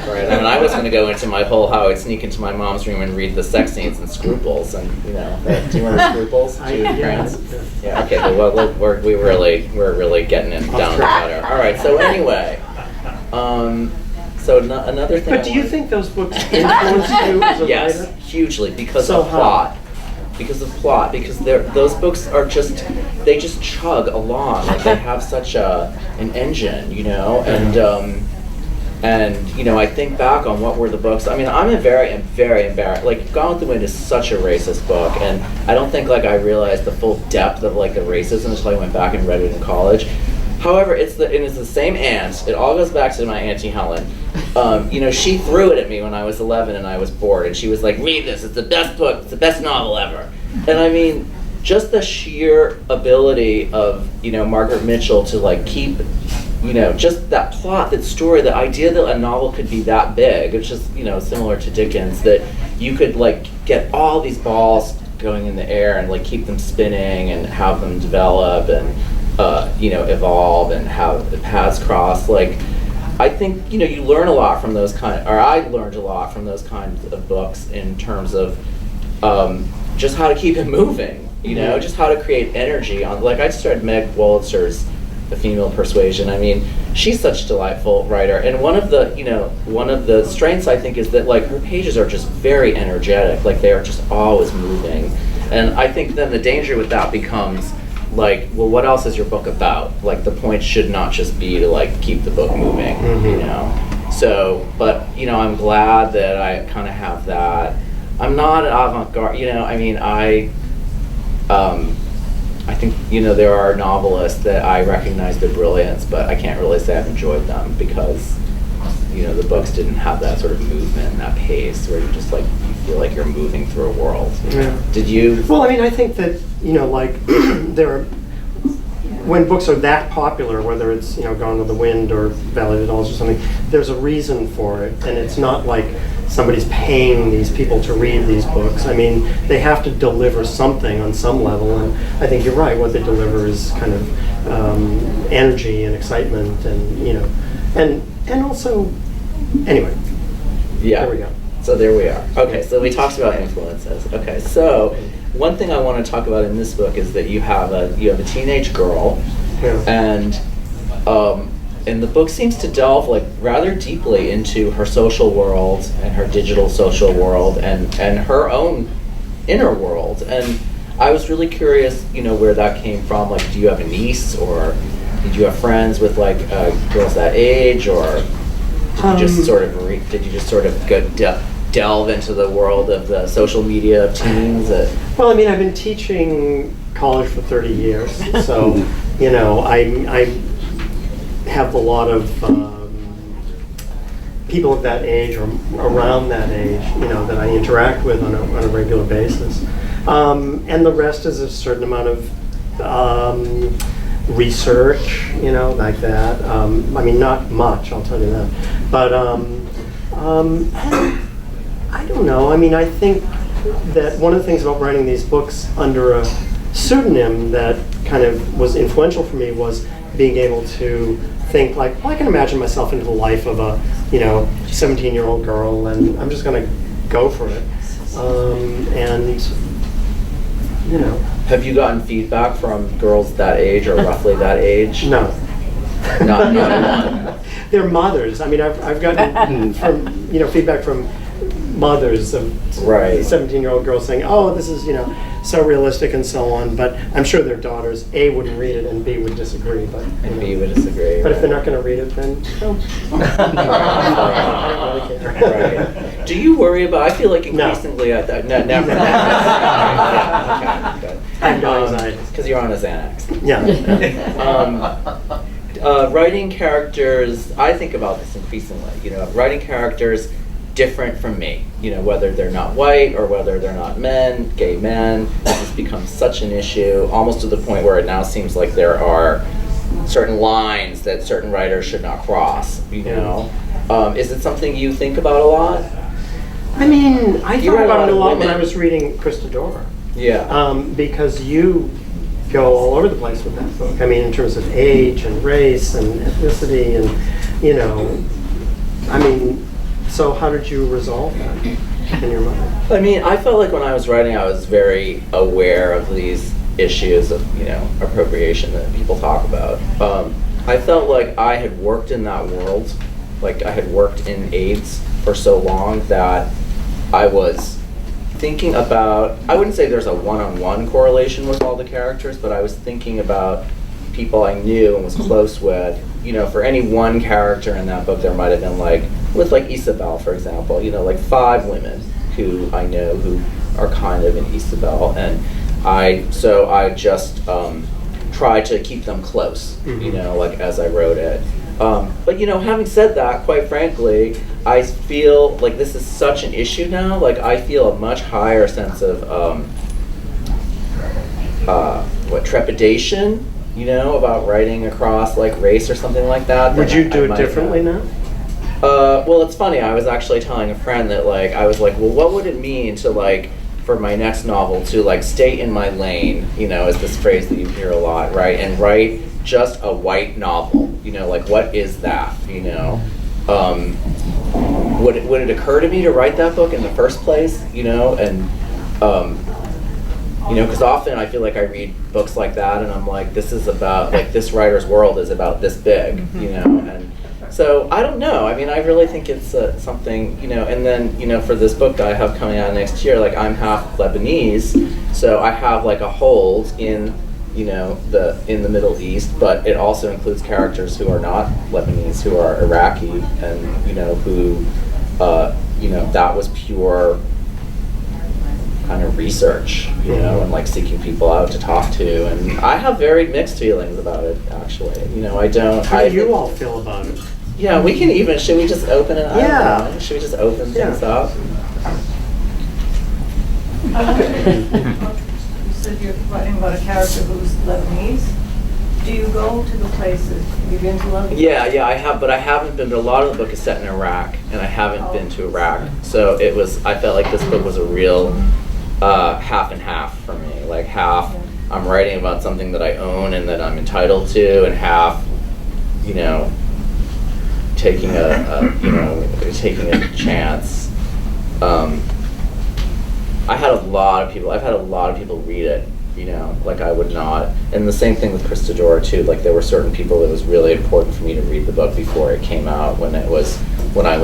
Right. I mean, I was going to go into my whole how I'd sneak into my mom's room and read the sex scenes and Scruples, and do you remember Scruples? Yeah. Okay. Well, we're really getting it down the gutter. All right. So anyway, another thing. But do you think those books influenced you as a yes, writer? hugely because So of plot. Because of plot, because those books are they just chug along. Like they have such an engine, and I think back on what were the books. I mean, I'm very embarrassed. Like Gone with the Wind is such a racist book, and I don't think like I realized the full depth of like the racism until I went back and read it in college. However, it's the same aunt. It all goes back to my Auntie Helen. She threw it at me when I was 11 and I was bored, and she was like, "Read this. It's the best book. It's the best novel ever." And I mean, just the sheer ability of Margaret Mitchell to like keep, just that plot, that story, the idea that a novel could be that big, which is similar to Dickens, that you could like get all these balls going in the air and like keep them spinning and have them develop and evolve and have paths cross. Like, I think you learn a lot from those I learned a lot from those kinds of books in terms of just how to keep it moving. Just how to create energy on. Like I just read Meg Wolitzer's The Female Persuasion. I mean, she's such a delightful writer, and one of the strengths I think is that like her pages are just very energetic. Like they are just always moving, and I think then the danger with that becomes like, well, what else is your book about? Like the point should not just be to like keep the book moving, So, but I'm glad that I kind of have that. I'm not an avant-garde, I mean, I think, there are novelists that I recognize their brilliance, but I can't really say I've enjoyed them because, the books didn't have that sort of movement, that pace, where you just like, you feel like you're moving through a world. Yeah. Did you? Well, I mean, I think that, like, when books are that popular, whether it's, Gone with the Wind or Valley of the Dolls or something, there's a reason for it, and it's not like somebody's paying these people to read these books. I mean, they have to deliver something on some level, and I think you're right. What they deliver is kind of energy and excitement, and also, anyway. Yeah. There we go. So there we are. Okay, so we talked about influences. Okay, so one thing I want to talk about in this book is that you have a teenage girl, and the book seems to delve like rather deeply into her social world and her digital social world and her own inner world. And I was really curious, where that came from. Like, do you have a niece, or did you have friends with like girls that age, or did you just sort of delve into the world of the social media of teens? Well, I mean, I've been teaching college for 30 years, so I have a lot of people of that age or around that age, that I interact with on a regular basis, and the rest is a certain amount of research, like that. I mean, not much, I'll tell you that, but I don't know. I mean, I think that one of the things about writing these books under a pseudonym that kind of was influential for me was being able to think like, well, I can imagine myself into the life of a, 17-year-old girl, and I'm just going to go for it. Have you gotten feedback from girls that age or roughly that age? No. Not one. They're mothers. I mean, I've gotten from feedback from mothers of 17-year-old girls saying, "Oh, this is so realistic," and so on. But I'm sure their daughters A wouldn't read it and B would disagree. But B would disagree. But if they're not going to read it, then I don't really care. Right. Do you worry about? I feel like increasingly. No, never. Okay. I have no anxiety because you're on a Xanax. Yeah. Writing characters, I think about this increasingly, writing characters different from me, whether they're not white or whether they're not men, gay men. This has become such an issue, almost to the point where it now seems like there are certain lines that certain writers should not cross, you know. Is it something you think about a lot? I mean, I You thought write a lot about it a of lot when women. I was reading Christadora. Yeah. Because you go all over the place with that book. I mean, in terms of age and race and ethnicity and, you know, I mean, so how did you resolve that in your mind? I mean, I felt like when I was writing, I was very aware of these issues of, you know, appropriation that people talk about. I felt like I had worked in that world, like I had worked in AIDS for so long that I was thinking about, I wouldn't say there's a one-on-one correlation with all the characters, but I was thinking about people I knew and was close with. You know, for any one character in that book, there might have been like, with like Isabel, for example, you know, like 5 women who I know who are kind of in Isabel, and I just tried to keep them close, you know, like as I wrote it. But you know, having said that, quite frankly, I feel like this is such an issue now. Like I feel a much higher sense of trepidation, you know, about writing across like race or something like that. Would you do I it might differently have. now? Well, it's funny. I was actually telling a friend that like I was like, well, what would it mean to like for my next novel to like stay in my lane? You know, is this phrase that you hear a lot, right? And write just a white novel. You know, like what is that? You know, would it occur to me to write that book in the first place? You know, and you know, because often I feel like I read books like that and I'm like, this is about like this writer's world is about this big, you know, and. So I don't know. I mean, I really think it's something, you know. And then, you know, for this book that I have coming out next year, like I'm half Lebanese, so I have like a hold in, you know, in the Middle East. But it also includes characters who are not Lebanese, who are Iraqi, and you know, who, you know, that was pure kind of research, you know, and like seeking people out to talk to. And I have very mixed feelings about it, actually. You know, I don't. How do you all feel about it? Yeah, we can even, should we just open it? Yeah. I don't know. Should we just open things Yeah. up? You said you're writing about a character who's Lebanese. Do you go to the places? Have you been to Lebanon? Yeah, I have, but I haven't been, but a lot of the book is set in Iraq, and I haven't been to Iraq. So it was, I felt like this book was a real half and half for me. Like half, I'm writing about something that I own and that I'm entitled to, and half, you know, taking a chance. I've had a lot of people read it, you know, like I would not. And the same thing with Christadora too. Like there were certain people that was really important for me to read the book before it came out, when I was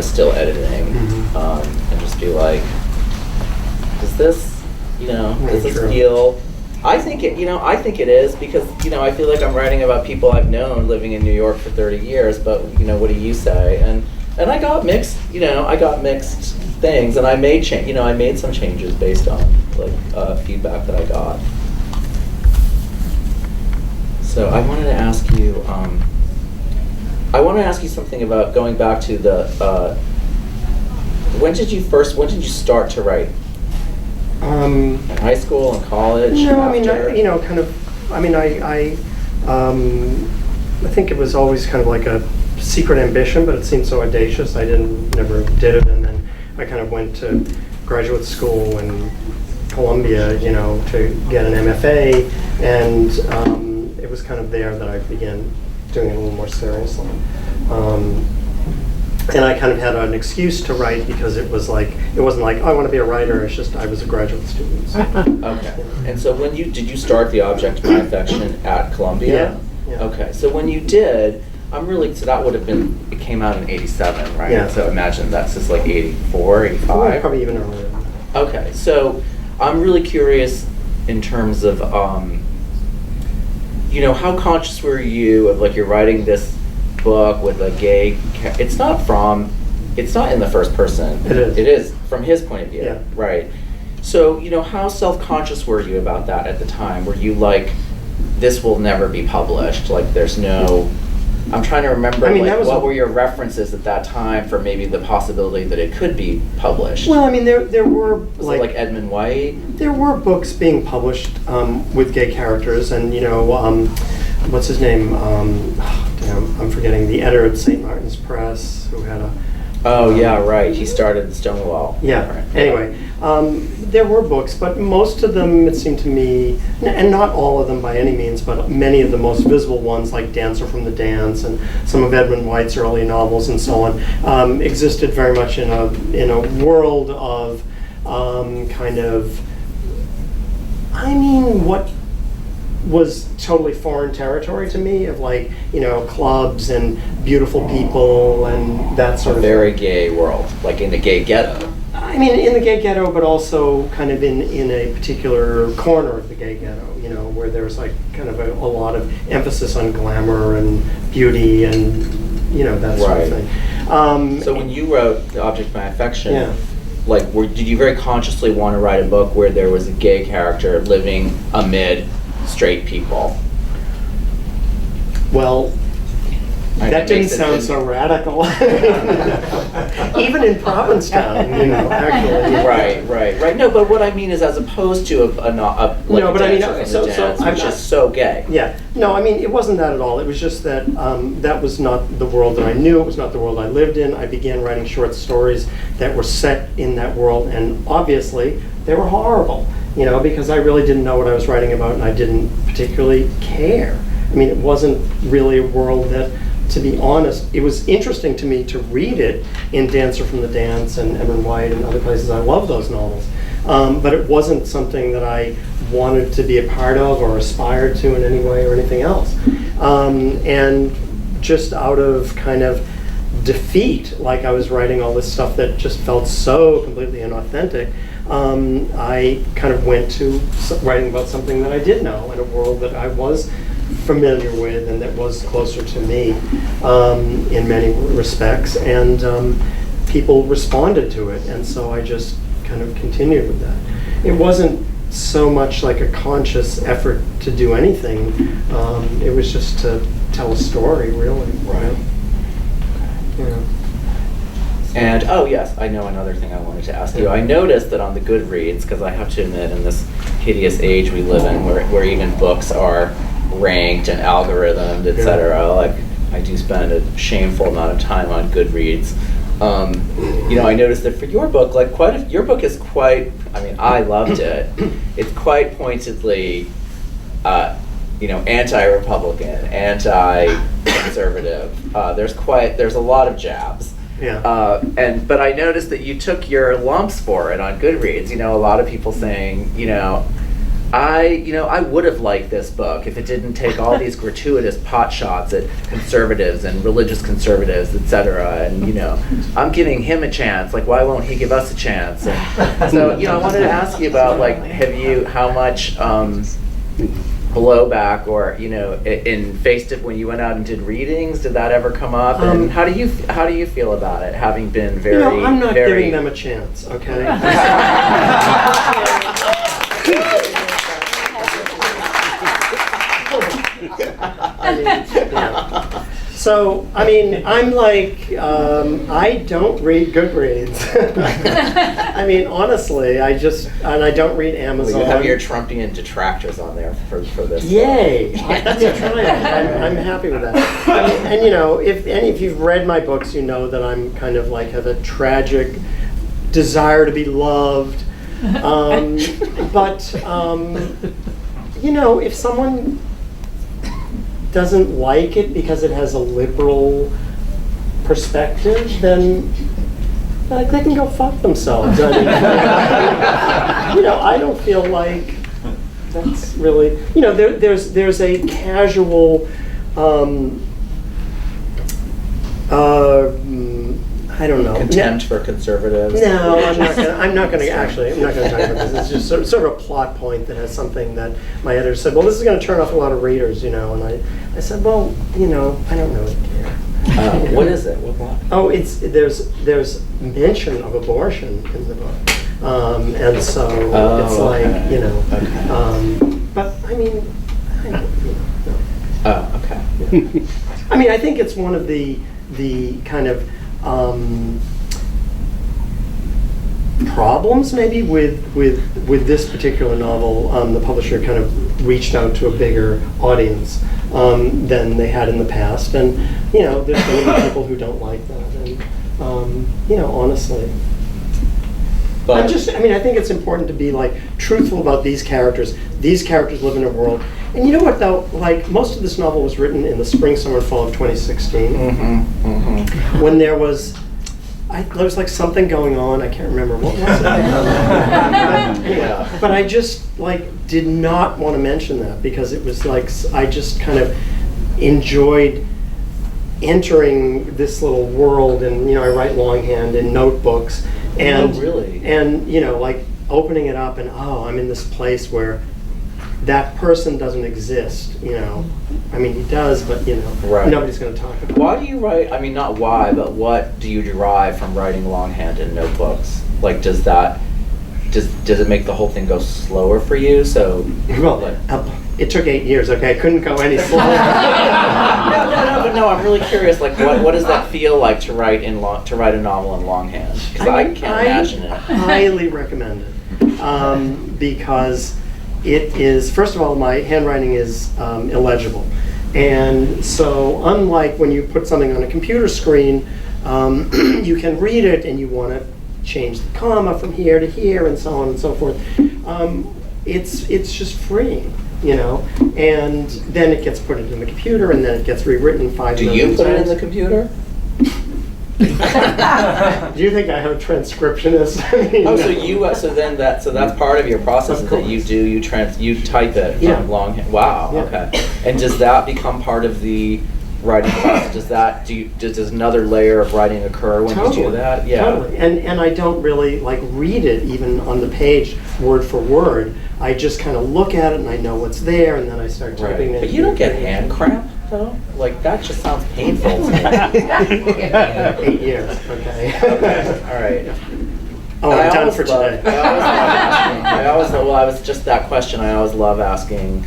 still editing, and just be like, does this, you know, does this feel? I think it is, because, you know, I feel like I'm writing about people I've known living in New York for 30 years, but, you know, what do you say? And I got mixed, you know, things, and I made some changes based on, like, feedback that I got. So I wanted to ask you, something about going back to the, when did you start to write? In high school and college? No, I after? mean, you know, kind of. I mean, I think it was always kind of like a secret ambition, but it seemed so audacious. I never did it, and then I kind of went to graduate school in Columbia, you know, to get an MFA, and it was kind of there that I began doing it a little more seriously. And I kind of had an excuse to write, because it wasn't like, oh, I want to be a writer. It's just I was a graduate student. So. Okay. And so did you start The Object of My Affection at Columbia? Yeah. Okay. So when you did, so that would have been, it came out in 87, right? Yeah. So imagine that's just like 84, 85? Probably even earlier. Okay. So I'm really curious in terms of, you know, how conscious were you of, like, you're writing this book with a gay, it's not in the first person. It is from his point of view. Yeah. Right. So, you know, how self-conscious were you about that at the time? Were you like, this will never be published? Like, there's no, I'm trying to remember, what were your references at that time for maybe the possibility that it could be published? Well, I mean, there were, Was it like Edmund White? There were books being published with gay characters, and, you know, what's his name? I'm forgetting the editor at St. Martin's Press who had a. Oh, yeah, right. He started Stonewall. Yeah. Right. Anyway, there were books, but most of them, it seemed to me, and not all of them by any means, but many of the most visible ones, like Dancer from the Dance and some of Edmund White's early novels and so on, existed very much in a world of kind of, what was totally foreign territory to me, of like, clubs and beautiful people and that sort of Very gay world, like in the gay ghetto. I mean, in the gay ghetto, but also kind of in a particular corner of the gay ghetto, where there's like kind of a lot of emphasis on glamour and beauty and, that sort of thing. So when you wrote The Object of My Affection, Yeah. like, did you very consciously want to write a book where there was a gay character living amid straight people? Well, Right, that it didn't makes it- sound so radical. Even in Provincetown, actually. Right. No, but what I mean is, as opposed to like No, but I mean, Dancer from so- the so Dance, I'm which not- is so gay. Yeah, no, I mean, it wasn't that at all. It was just that that was not the world that I knew. It was not the world I lived in. I began writing short stories that were set in that world, and obviously they were horrible, because I really didn't know what I was writing about, and I didn't particularly care. I mean, it wasn't really a world that, to be honest, it was interesting to me to read it in Dancer from the Dance and Edmund White and other places. I love those novels. But it wasn't something that I wanted to be a part of or aspired to in any way or anything else. And just out of kind of defeat, like I was writing all this stuff that just felt so completely inauthentic, I kind of went to writing about something that I did know in a world that I was familiar with and that was closer to me in many respects, and people responded to it, and so I just kind of continued with that. It wasn't so much like a conscious effort to do anything, it was just to tell a story, really. Right. Yeah. And, oh yes, I know another thing I wanted to ask you. I noticed that on the Goodreads, because I have to admit, in this hideous age we live in, where even books are ranked and algorithmed, etc., like, I do spend a shameful amount of time on Goodreads. I noticed that for your book, like, your book is quite, I mean, I loved it. It's quite pointedly, anti-Republican, anti-conservative. There's a lot of jabs. Yeah. But I noticed that you took your lumps for it on Goodreads. A lot of people saying, I would have liked this book if it didn't take all these gratuitous pot shots at conservatives and religious conservatives, etc. And, I'm giving him a chance. Like, why won't he give us a chance? And so, I wanted to ask you about, like, how much blowback, or when you went out and did readings, did that ever come up? And how do you feel about it, having been very, I'm not very giving them a chance, okay? So, I'm like, I don't read Goodreads. Honestly, I don't read Amazon. You have your Trumpian detractors on there for this. Yay! That's a triumph. I'm happy with that. If you've read my books, you know that I'm kind of like have a tragic desire to be loved. If someone doesn't like it because it has a liberal perspective, then they can go fuck themselves. I don't feel like that's really, there's a casual, I don't know. Contempt for conservatives. No, I'm not gonna talk about this. It's just sort of a plot point that has something that my editor said, well, this is gonna turn off a lot of readers, and I said, well, I don't really care. What is it? What plot? Oh, there's mention of abortion in the book. And so it's like, Okay. but I don't no. Oh, okay. I think it's one of the kind of problems maybe with this particular novel. The publisher kind of reached out to a bigger audience than they had in the past, and there's going to be people who don't like that, and honestly. But I think it's important to be truthful about these characters. These characters live in a world. And you know what though, most of this novel was written in the spring, summer, and fall of 2016. When there was something going on, I can't remember, what was it? But I just did not want to mention that because it was I just kind of enjoyed entering this little world, and I write longhand in notebooks. And really? And opening it up and I'm in this place where that person doesn't exist, he does, but Right. Nobody's going to talk about it. why do you write, not why, but what do you derive from writing longhand in notebooks? Does it make the whole thing go slower for you? So, Well, it took 8 years, okay? I couldn't go any slower. No, I'm really curious, what does that feel like to write a novel in longhand? Because I can't imagine it. I highly recommend it because it is, first of all, my handwriting is illegible. And so unlike when you put something on a computer screen, you can read it and you want to change the comma from here to here and so on and so forth. It's just freeing, and then it gets put into the computer and then it gets rewritten 5 Do million you put it in times. the computer? Do you think I have a transcriptionist? So that's part of your process Of is that you type it Yeah. from longhand. Wow. Yeah. Okay. And does that become part of the writing process? Does another layer of writing occur when you do that? Yeah. Totally. And I don't really read it even on the page word for word. I just kind of look at it and I know what's there, and then I start typing it. But you don't get hand cramp though? That just sounds painful to me. 8 years, okay. Okay. All right. Oh, I'm done for today. I was just that question. I always love asking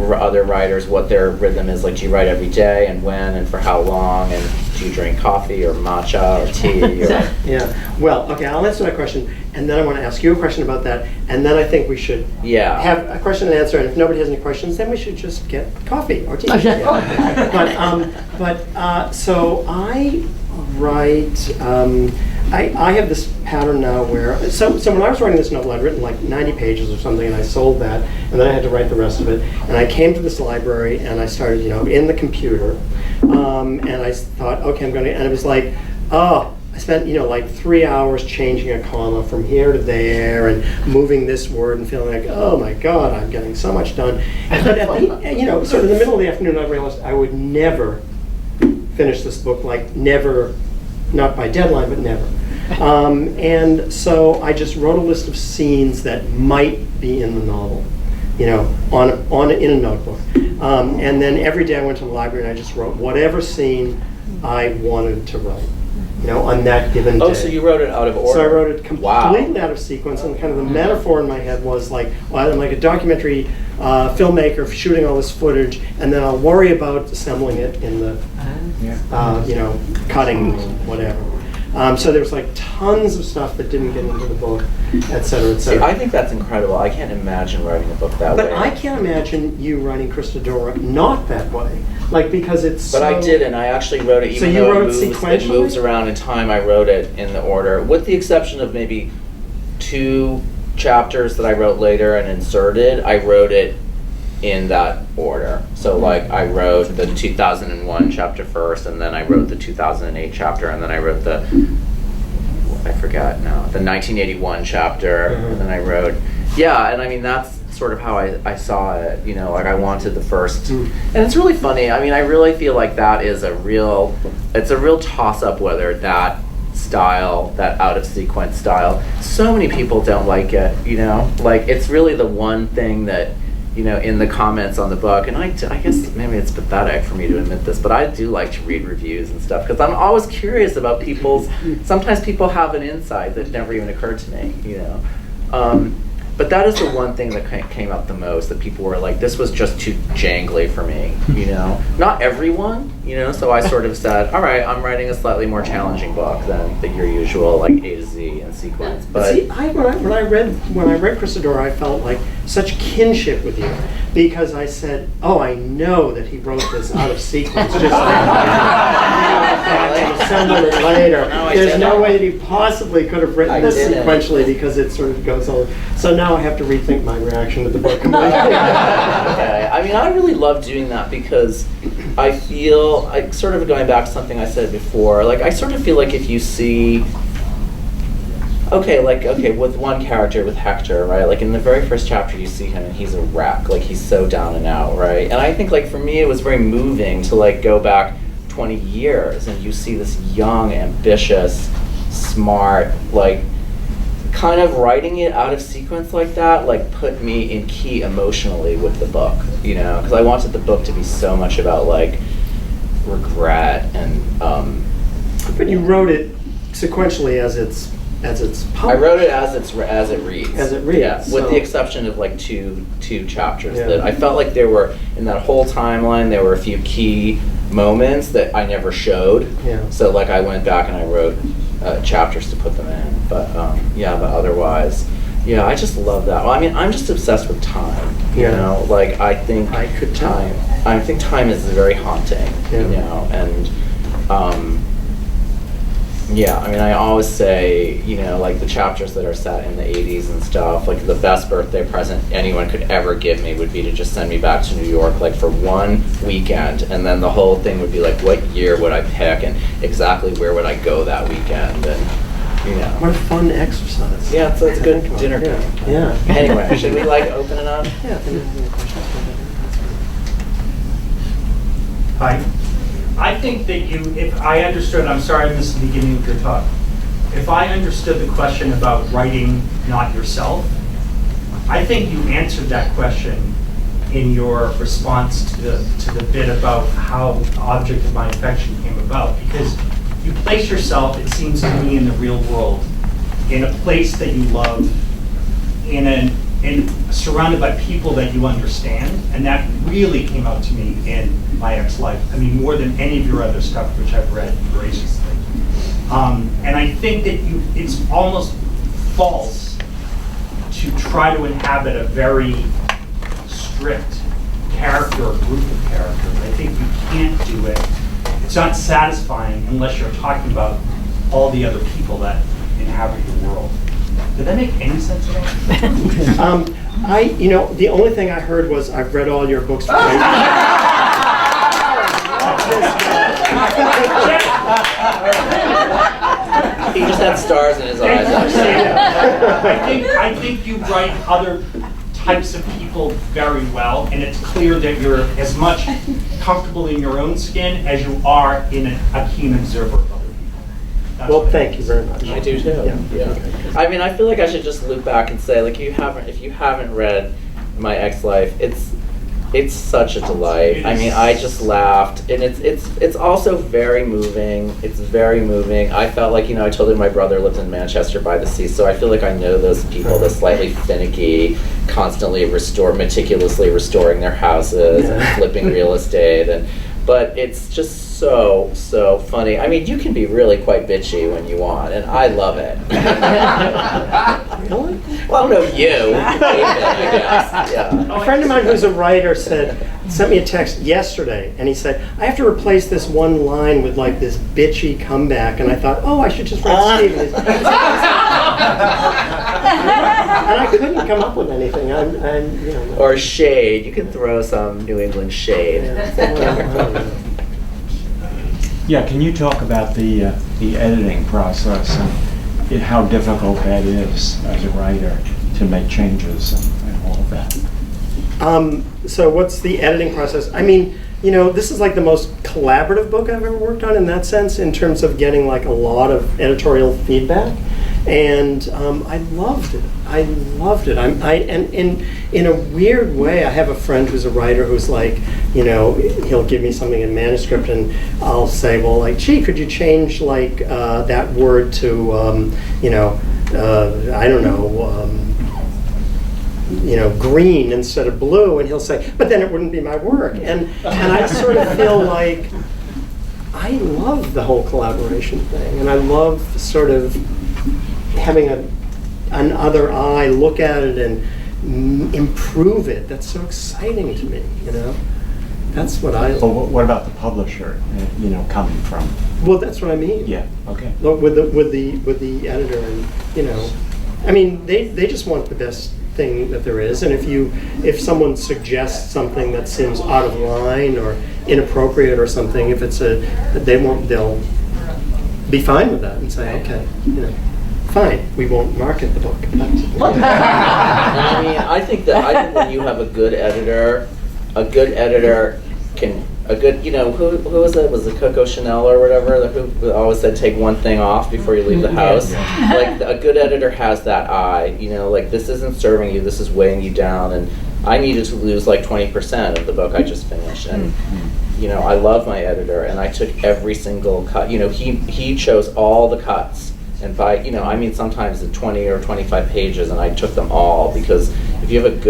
other writers what their rhythm is. Do you write every day, and when, and for how long, and do you drink coffee or matcha or tea? Yeah. Well, okay, I'll answer that question, and then I want to ask you a question about that, and then I think we should have a question and answer, and if nobody has any questions, then we should just get coffee or tea. So I write, I have this pattern now where, so when I was writing this novel, I'd written 90 pages or something, and I sold that, and then I had to write the rest of it, and I came to this library, and I started, in the computer, and I thought, okay, I'm going to, and it was I spent, 3 hours changing a comma from here to there and moving this word and feeling oh my God, I'm getting so much done. But at the, sort of in the middle of the afternoon, I realized I would never finish this book, never, not by deadline, but never. And so I just wrote a list of scenes that might be in the novel, in a notebook. And then every day I went to the library and I just wrote whatever scene I wanted to write. On that given day. Oh, so you wrote it out of order? So I wrote it completely out of sequence, and kind of the metaphor in my head was I'm like a documentary filmmaker shooting all this footage, and then I'll worry about assembling it in the, cutting, whatever. So there's tons of stuff that didn't get into the book, et cetera, et cetera. See, I think that's incredible. I can't imagine writing a book that way. But I can't imagine you writing Christadora not that way. Because it's But I didn't. I actually wrote it, even though it moves around in time, I wrote it in the order, with the exception of maybe 2 chapters that I wrote later and inserted. I wrote it in that order. So I wrote the 2001 chapter first, and then I wrote the 2008 chapter, and then I wrote the 1981 chapter, and then I wrote, and that's sort of how I saw it, I wanted the first, and it's really funny, I really feel like that is it's a real toss-up whether that style, that out of sequence style, so many people don't like it, it's really the one thing that, in the comments on the book, and I guess maybe it's pathetic for me to admit this, but I do like to read reviews and stuff, because I'm always curious about sometimes people have an insight that never even occurred to me, But that is the one thing that came up the most, that people were this was just too jangly for me, Not everyone, you know, so I sort of said, all right, I'm writing a slightly more challenging book than your usual like A to Z in sequence. But see, when I read Christadora, I felt like such kinship with you because I said, oh, I know that he wrote this out of sequence, just like assemble it later. No, There's no way that he possibly could have written this didn't. sequentially because it sort of goes all. So now I have to rethink my reaction to the book completely. Okay. I mean, I really love doing that because I feel, like, sort of going back to something I said before, like, I sort of feel like if you see, okay, with one character, with Hector, right, like, in the very first chapter you see him and he's a wreck, like, he's so down and out, right, and I think, like, for me it was very moving to, like, go back 20 years and you see this young, ambitious, smart, like, kind of writing it out of sequence like that, like, put me in key emotionally with the book, you know, because I wanted the book to be so much about, like, regret and But you wrote it sequentially as it's published. I wrote it as it reads. As it reads, Yeah, with so- the exception of like two chapters Yeah. that I felt like there were in that whole timeline. There were a few key moments that I never showed. Yeah. So like I went back and I wrote chapters to put them in. But but otherwise, yeah, I just love that. Well, I mean, I'm just obsessed with time. You Yeah. know, like I think I could tell. I think time is very haunting. Yeah. You know, and. Yeah, I mean, I always say, you know, like the chapters that are set in the 80s and stuff, like the best birthday present anyone could ever give me would be to just send me back to New York, like for one weekend, and then the whole thing would be like, what year would I pick, and exactly where would I go that weekend, and, you know. What a fun exercise. Yeah, it's a good dinner Yeah. game. Yeah. Anyway, should we like open it up? Yeah. if anyone has any questions. Hi. I think that if I understood, I'm sorry I missed the beginning of your talk. If I understood the question about writing not yourself, I think you answered that question in your response to the bit about how the object of my affection came about. Because you place yourself, it seems to me, in the real world, in a place that you love, surrounded by people that you understand, and that really came out to me in My Ex-Life. I mean, more than any of your other stuff, which I've read voraciously. And I think that it's almost false to try to inhabit a very strict character or group of characters. I think you can't do it. It's not satisfying unless you're talking about all the other people that inhabit your world. Did that make any sense at all? The only thing I heard was, I've read all your books. He just had stars in his eyes. I think you write other types of people very well, and it's clear that you're as much comfortable in your own skin as you are in a keen observer of other people. That's Well, what I thank think. you very much. I do too. Yeah. I mean, I feel like I should just loop back and say, like, if you haven't read My Ex-Life, it's such a delight. I mean, I just laughed, and it's also very moving. It's very moving. I felt like, you know, I told you my brother lives in Manchester by the sea, so I feel like I know those people, the slightly finicky, constantly meticulously restoring their houses and flipping real estate, but it's just so funny. I mean, you can be really quite bitchy when you want, and I love it. Really? Well, I don't know you, David, I guess. Yeah. A friend of mine who's a writer sent me a text yesterday, and he said, I have to replace this one line with like this bitchy comeback, and I thought, oh, I should just write Steve. And I couldn't come up with anything. Or shade. You can throw some New England shade. Yeah, can you talk about the editing process and how difficult that is as a writer to make changes and all of that? So what's the editing process? I mean, you know, this is like the most collaborative book I've ever worked on in that sense, in terms of getting like a lot of editorial feedback. And I loved it. And in a weird way, I have a friend who's a writer who's like, you know, he'll give me something in manuscript, and I'll say, well, like, gee, could you change like that word to, I don't know, green instead of blue, and he'll say, but then it wouldn't be my work. And I sort of feel like, I love the whole collaboration thing, and I love sort of having another eye look at it and improve it. That's so exciting to me, you know? That's what I. But what about the publisher? Coming from? Well, that's what I mean. Yeah. Okay. Look, with the editor, and you know, I mean, they just want the best thing that there is, and if someone suggests something that seems out of line or inappropriate or something, if they'll be fine with that and say, okay, you know, fine, we won't market the book. I mean, I think when you have a good editor can, who was it? Was it Coco Chanel or whatever, who always said take one thing off before you leave the house? Yeah. Like, a good editor has that eye, like, this isn't serving you, this is weighing you down, and I needed to lose like 20% of the book I just finished, and I love my editor, and I took every single cut. He chose all the cuts, and by, sometimes it's 20 or 25 pages, and I took them all, because if you have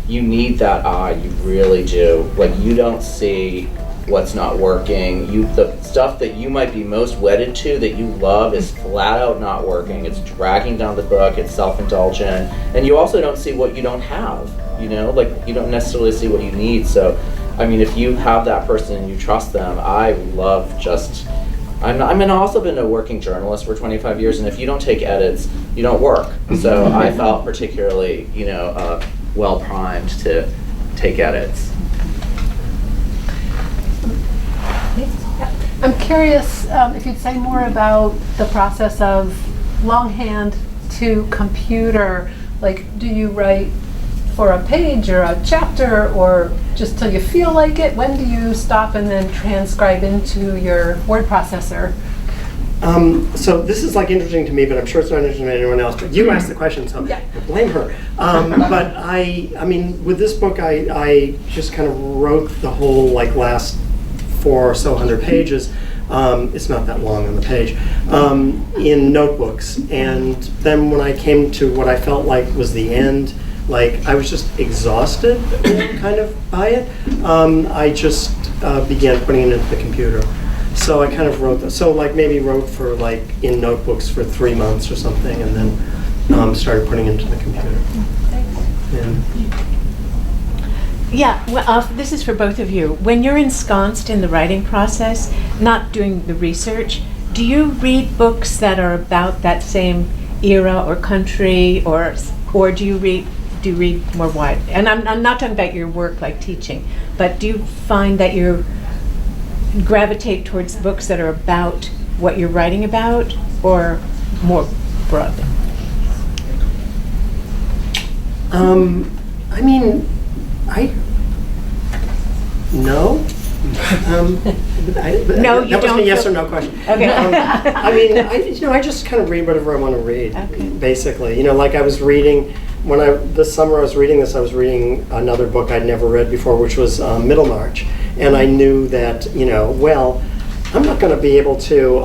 you need that eye, you really do. Like, you don't see what's not working. The stuff that you might be most wedded to, that you love, is flat out not working. It's dragging down the book, it's self-indulgent, and you also don't see what you don't have, like, you don't necessarily see what you need. So, I mean, if you have that person and you trust them, I love I've also been a working journalist for 25 years, and if you don't take edits, you don't work. So I felt particularly, well primed to take edits. I'm curious if you'd say more about the process of longhand to computer. Like, do you write for a page or a chapter, or just till you feel like it? When do you stop and then transcribe into your word processor? So this is like interesting to me, but I'm sure it's not interesting to anyone else. But you asked the question, so Yeah. blame her. But I mean, with this book, I just kind of wrote the whole last 400 or so pages. It's not that long on the page, in notebooks. And then when I came to what I felt like was the end, I was just exhausted kind of by it, I just began putting it into the computer. So I kind of wrote maybe wrote for in notebooks for 3 months or something, and then started putting it into the computer. Yeah, well, this is for both of you. When you're ensconced in the writing process, not doing the research, do you read books that are about that same era or country, or do you read more wide? And I'm not talking about your work like teaching, but do you find that you gravitate towards books that are about what you're writing about, or more broadly? I mean, no. No, you that wasn't don't a yes feel- or no question. Okay. I mean, I just kind of read whatever I want to read, Okay. basically. Like I was reading, this summer I was reading another book I'd never read before, which was Middlemarch. And I knew that, I'm not going to be able to,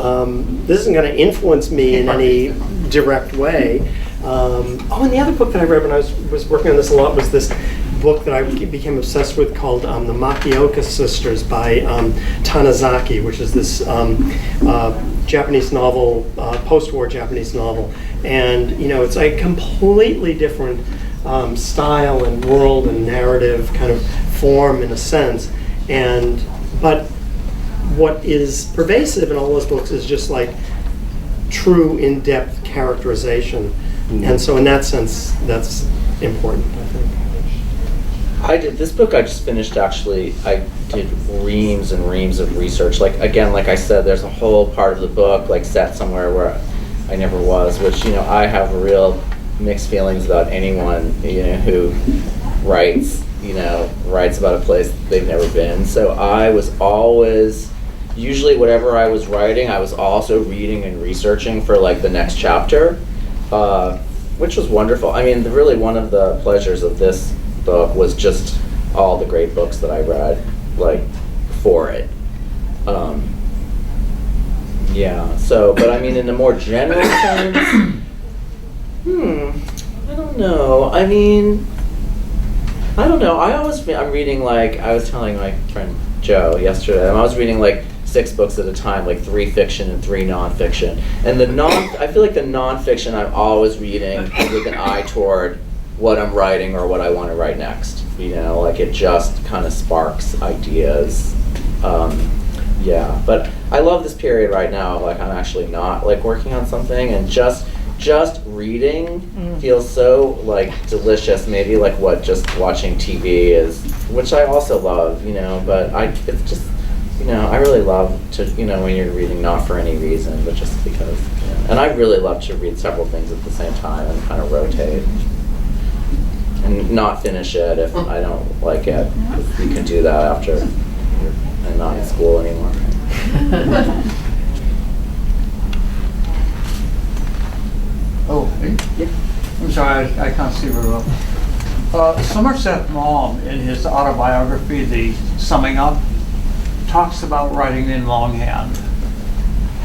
this isn't going to influence me in any direct way. And the other book that I read when I was working on this a lot was this book that I became obsessed with called The Makioka Sisters by Tanizaki, which is this Japanese novel, post-war Japanese novel. And, it's a completely different style and world and narrative kind of form in a sense. But what is pervasive in all those books is just true in-depth characterization. And so in that sense, that's important, I think. This book I just finished, actually, I did reams and reams of research. Like I said, there's a whole part of the book set somewhere where I never was, which, I have real mixed feelings about anyone, who writes about a place they've never been. So I was always, usually whatever I was writing, I was also reading and researching for the next chapter, which was wonderful. I mean, really one of the pleasures of this book was just all the great books that I read, for it. But I mean, in the more general sense, I don't know. I mean, I'm reading I was telling my friend Joe yesterday, I was reading 6 books at a time, like 3 fiction and 3 nonfiction. And I feel like the nonfiction I'm always reading with an eye toward what I'm writing or what I want to write next. You know, like it just kind of sparks ideas. Yeah, but I love this period right now. Like I'm actually not like working on something, and just reading feels so like delicious. Maybe like what just watching TV is, which I also love. You know, but it's just, you know, I really love to, you know, when you're reading not for any reason, but just because. You know, and I really love to read several things at the same time and kind of rotate. And not finish it if I don't like it. 'Cause you can do that after I'm not in school anymore. Oh, yeah. I'm sorry, I can't see very well. Somerset Maugham, in his autobiography, The Summing Up, talks about writing in longhand.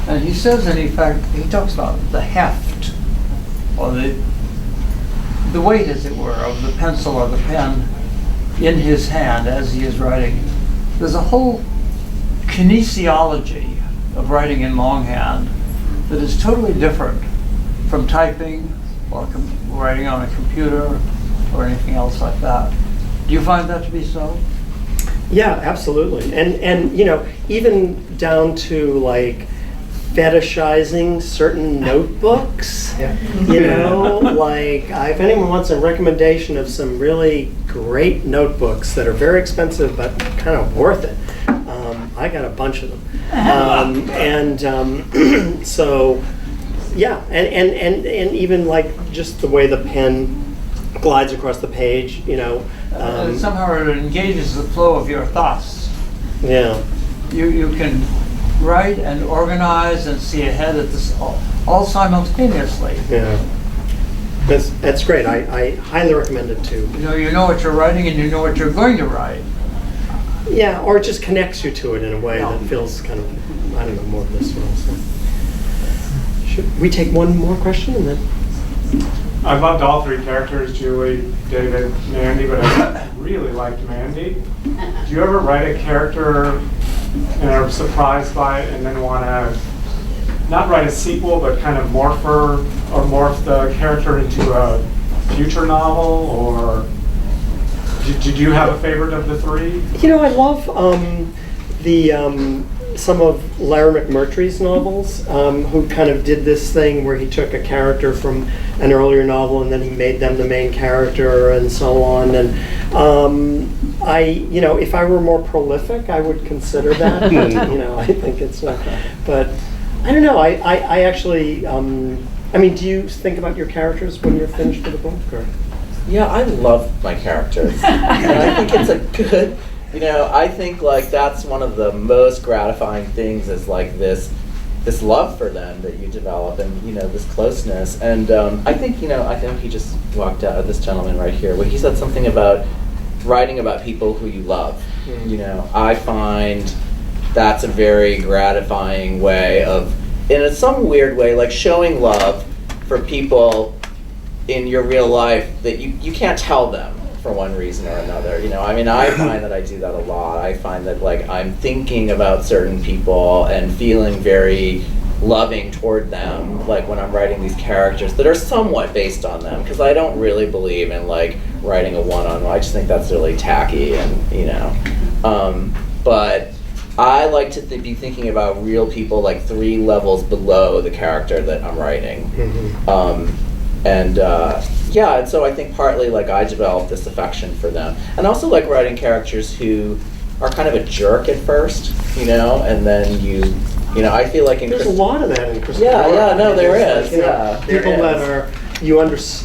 And he says, in effect, he talks about the heft, or the weight, as it were, of the pencil or the pen in his hand as he is writing. There's a whole kinesiology of writing in longhand that is totally different from typing or writing on a computer or anything else like that. Do you find that to be so? Yeah, absolutely. And you know, even down to like fetishizing certain notebooks. Yeah. You know, like if anyone wants a recommendation of some really great notebooks that are very expensive but kind of worth it, I got a bunch of them. So, yeah, and even like just the way the pen glides across the page, you know. Somehow it engages the flow of your thoughts. Yeah. You can write and organize and see ahead at this all simultaneously. Yeah. That's great. I highly recommend it too. You know what you're writing and you know what you're going to write. Yeah, or it just connects you to it in a way that feels kind of, I don't know, more visceral. So. Should we take one more question and then? I loved all 3 characters, Julie, David, Mandy, but I really liked Mandy. Do you ever write a character and are surprised by it and then want to not write a sequel, but kind of morph the character into a future novel, or did you have a favorite of the 3? You know, I love some of Larry McMurtry's novels, who kind of did this thing where he took a character from an earlier novel and then he made them the main character and so on. And you know, if I were more prolific, I would consider that. But, you know, I think it's but I don't know. I actually, I mean, do you think about your characters when you're finished with a book? Or? Yeah, I love my characters. And I think it's a good, you know, I think like that's one of the most gratifying things is like this love for them that you develop, and you know, this closeness. And I think, you know, I think he just walked out, this gentleman right here, where he said something about writing about people who you love. Mm-hmm. You know, I find that's a very gratifying way of, in some weird way, like showing love for people in your real life that you can't tell them for one reason or another. You know, I mean, I find that I do that a lot. I find that like I'm thinking about certain people and feeling very loving toward them, like when I'm writing these characters that are somewhat based on them, because I don't really believe in like writing a one-on-one. I just think that's really tacky, and you know, but I like to be thinking about real people like 3 levels below the character that I'm writing. Mm-hmm. Yeah, and so I think partly like I developed this affection for them, and also like writing characters who are kind of a jerk at first, you know, and then you know, I feel like there's a lot of that in Christadora. Yeah, no, there is. Like, yeah, people that are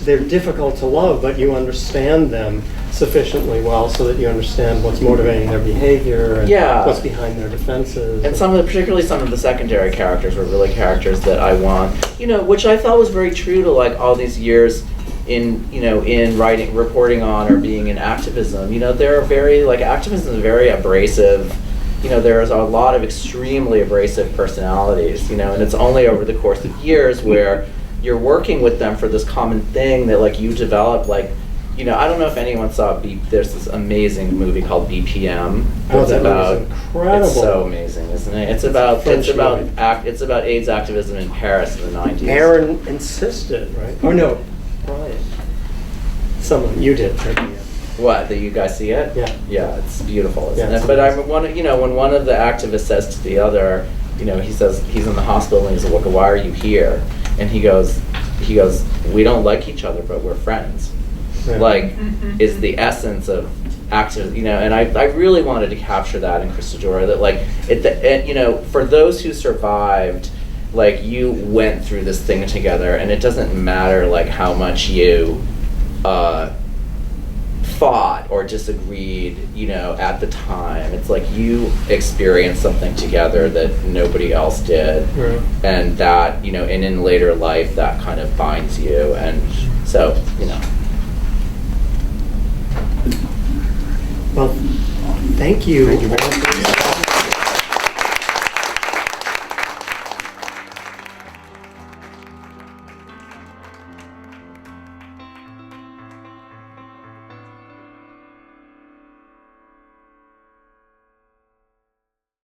they're difficult to love, but you understand them sufficiently well so that you understand what's motivating their behavior and what's behind their defenses. And particularly some of the secondary characters were really characters that I want, you know, which I felt was very true to like all these years in, you know, in writing, reporting on, or being in activism. You know, they're very, like, activism is very abrasive. You know, there's a lot of extremely abrasive personalities, you know, and it's only over the course of years where you're working with them for this common thing that like you develop like you know, I don't know if anyone saw there's this amazing movie called BPM. Oh, It's that about, movie's incredible. It's so amazing, isn't it? It's about French movie. it's about AIDS activism in Paris in the 90s. Aaron insisted, right? Oh, no, Brian. Someone, you did. Right? What? That you guys see it? Yeah. Yeah, it's beautiful, isn't Yeah, it? it's But amazing. you know, when one of the activists says to the other, you know, he says he's in the hospital and he's like, "Why are you here?" And he goes, "We don't like each other, but we're friends." Right. Like, is the essence of activism, you know? And I really wanted to capture that in Christadora. That like, you know, for those who survived, like you went through this thing together, and it doesn't matter like how much you fought or disagreed, you know, at the time. It's like you experienced something together that nobody else did. Right. And that, you know, and in later life that kind of binds you. And so, you know. Well, thank you. Thank you very much.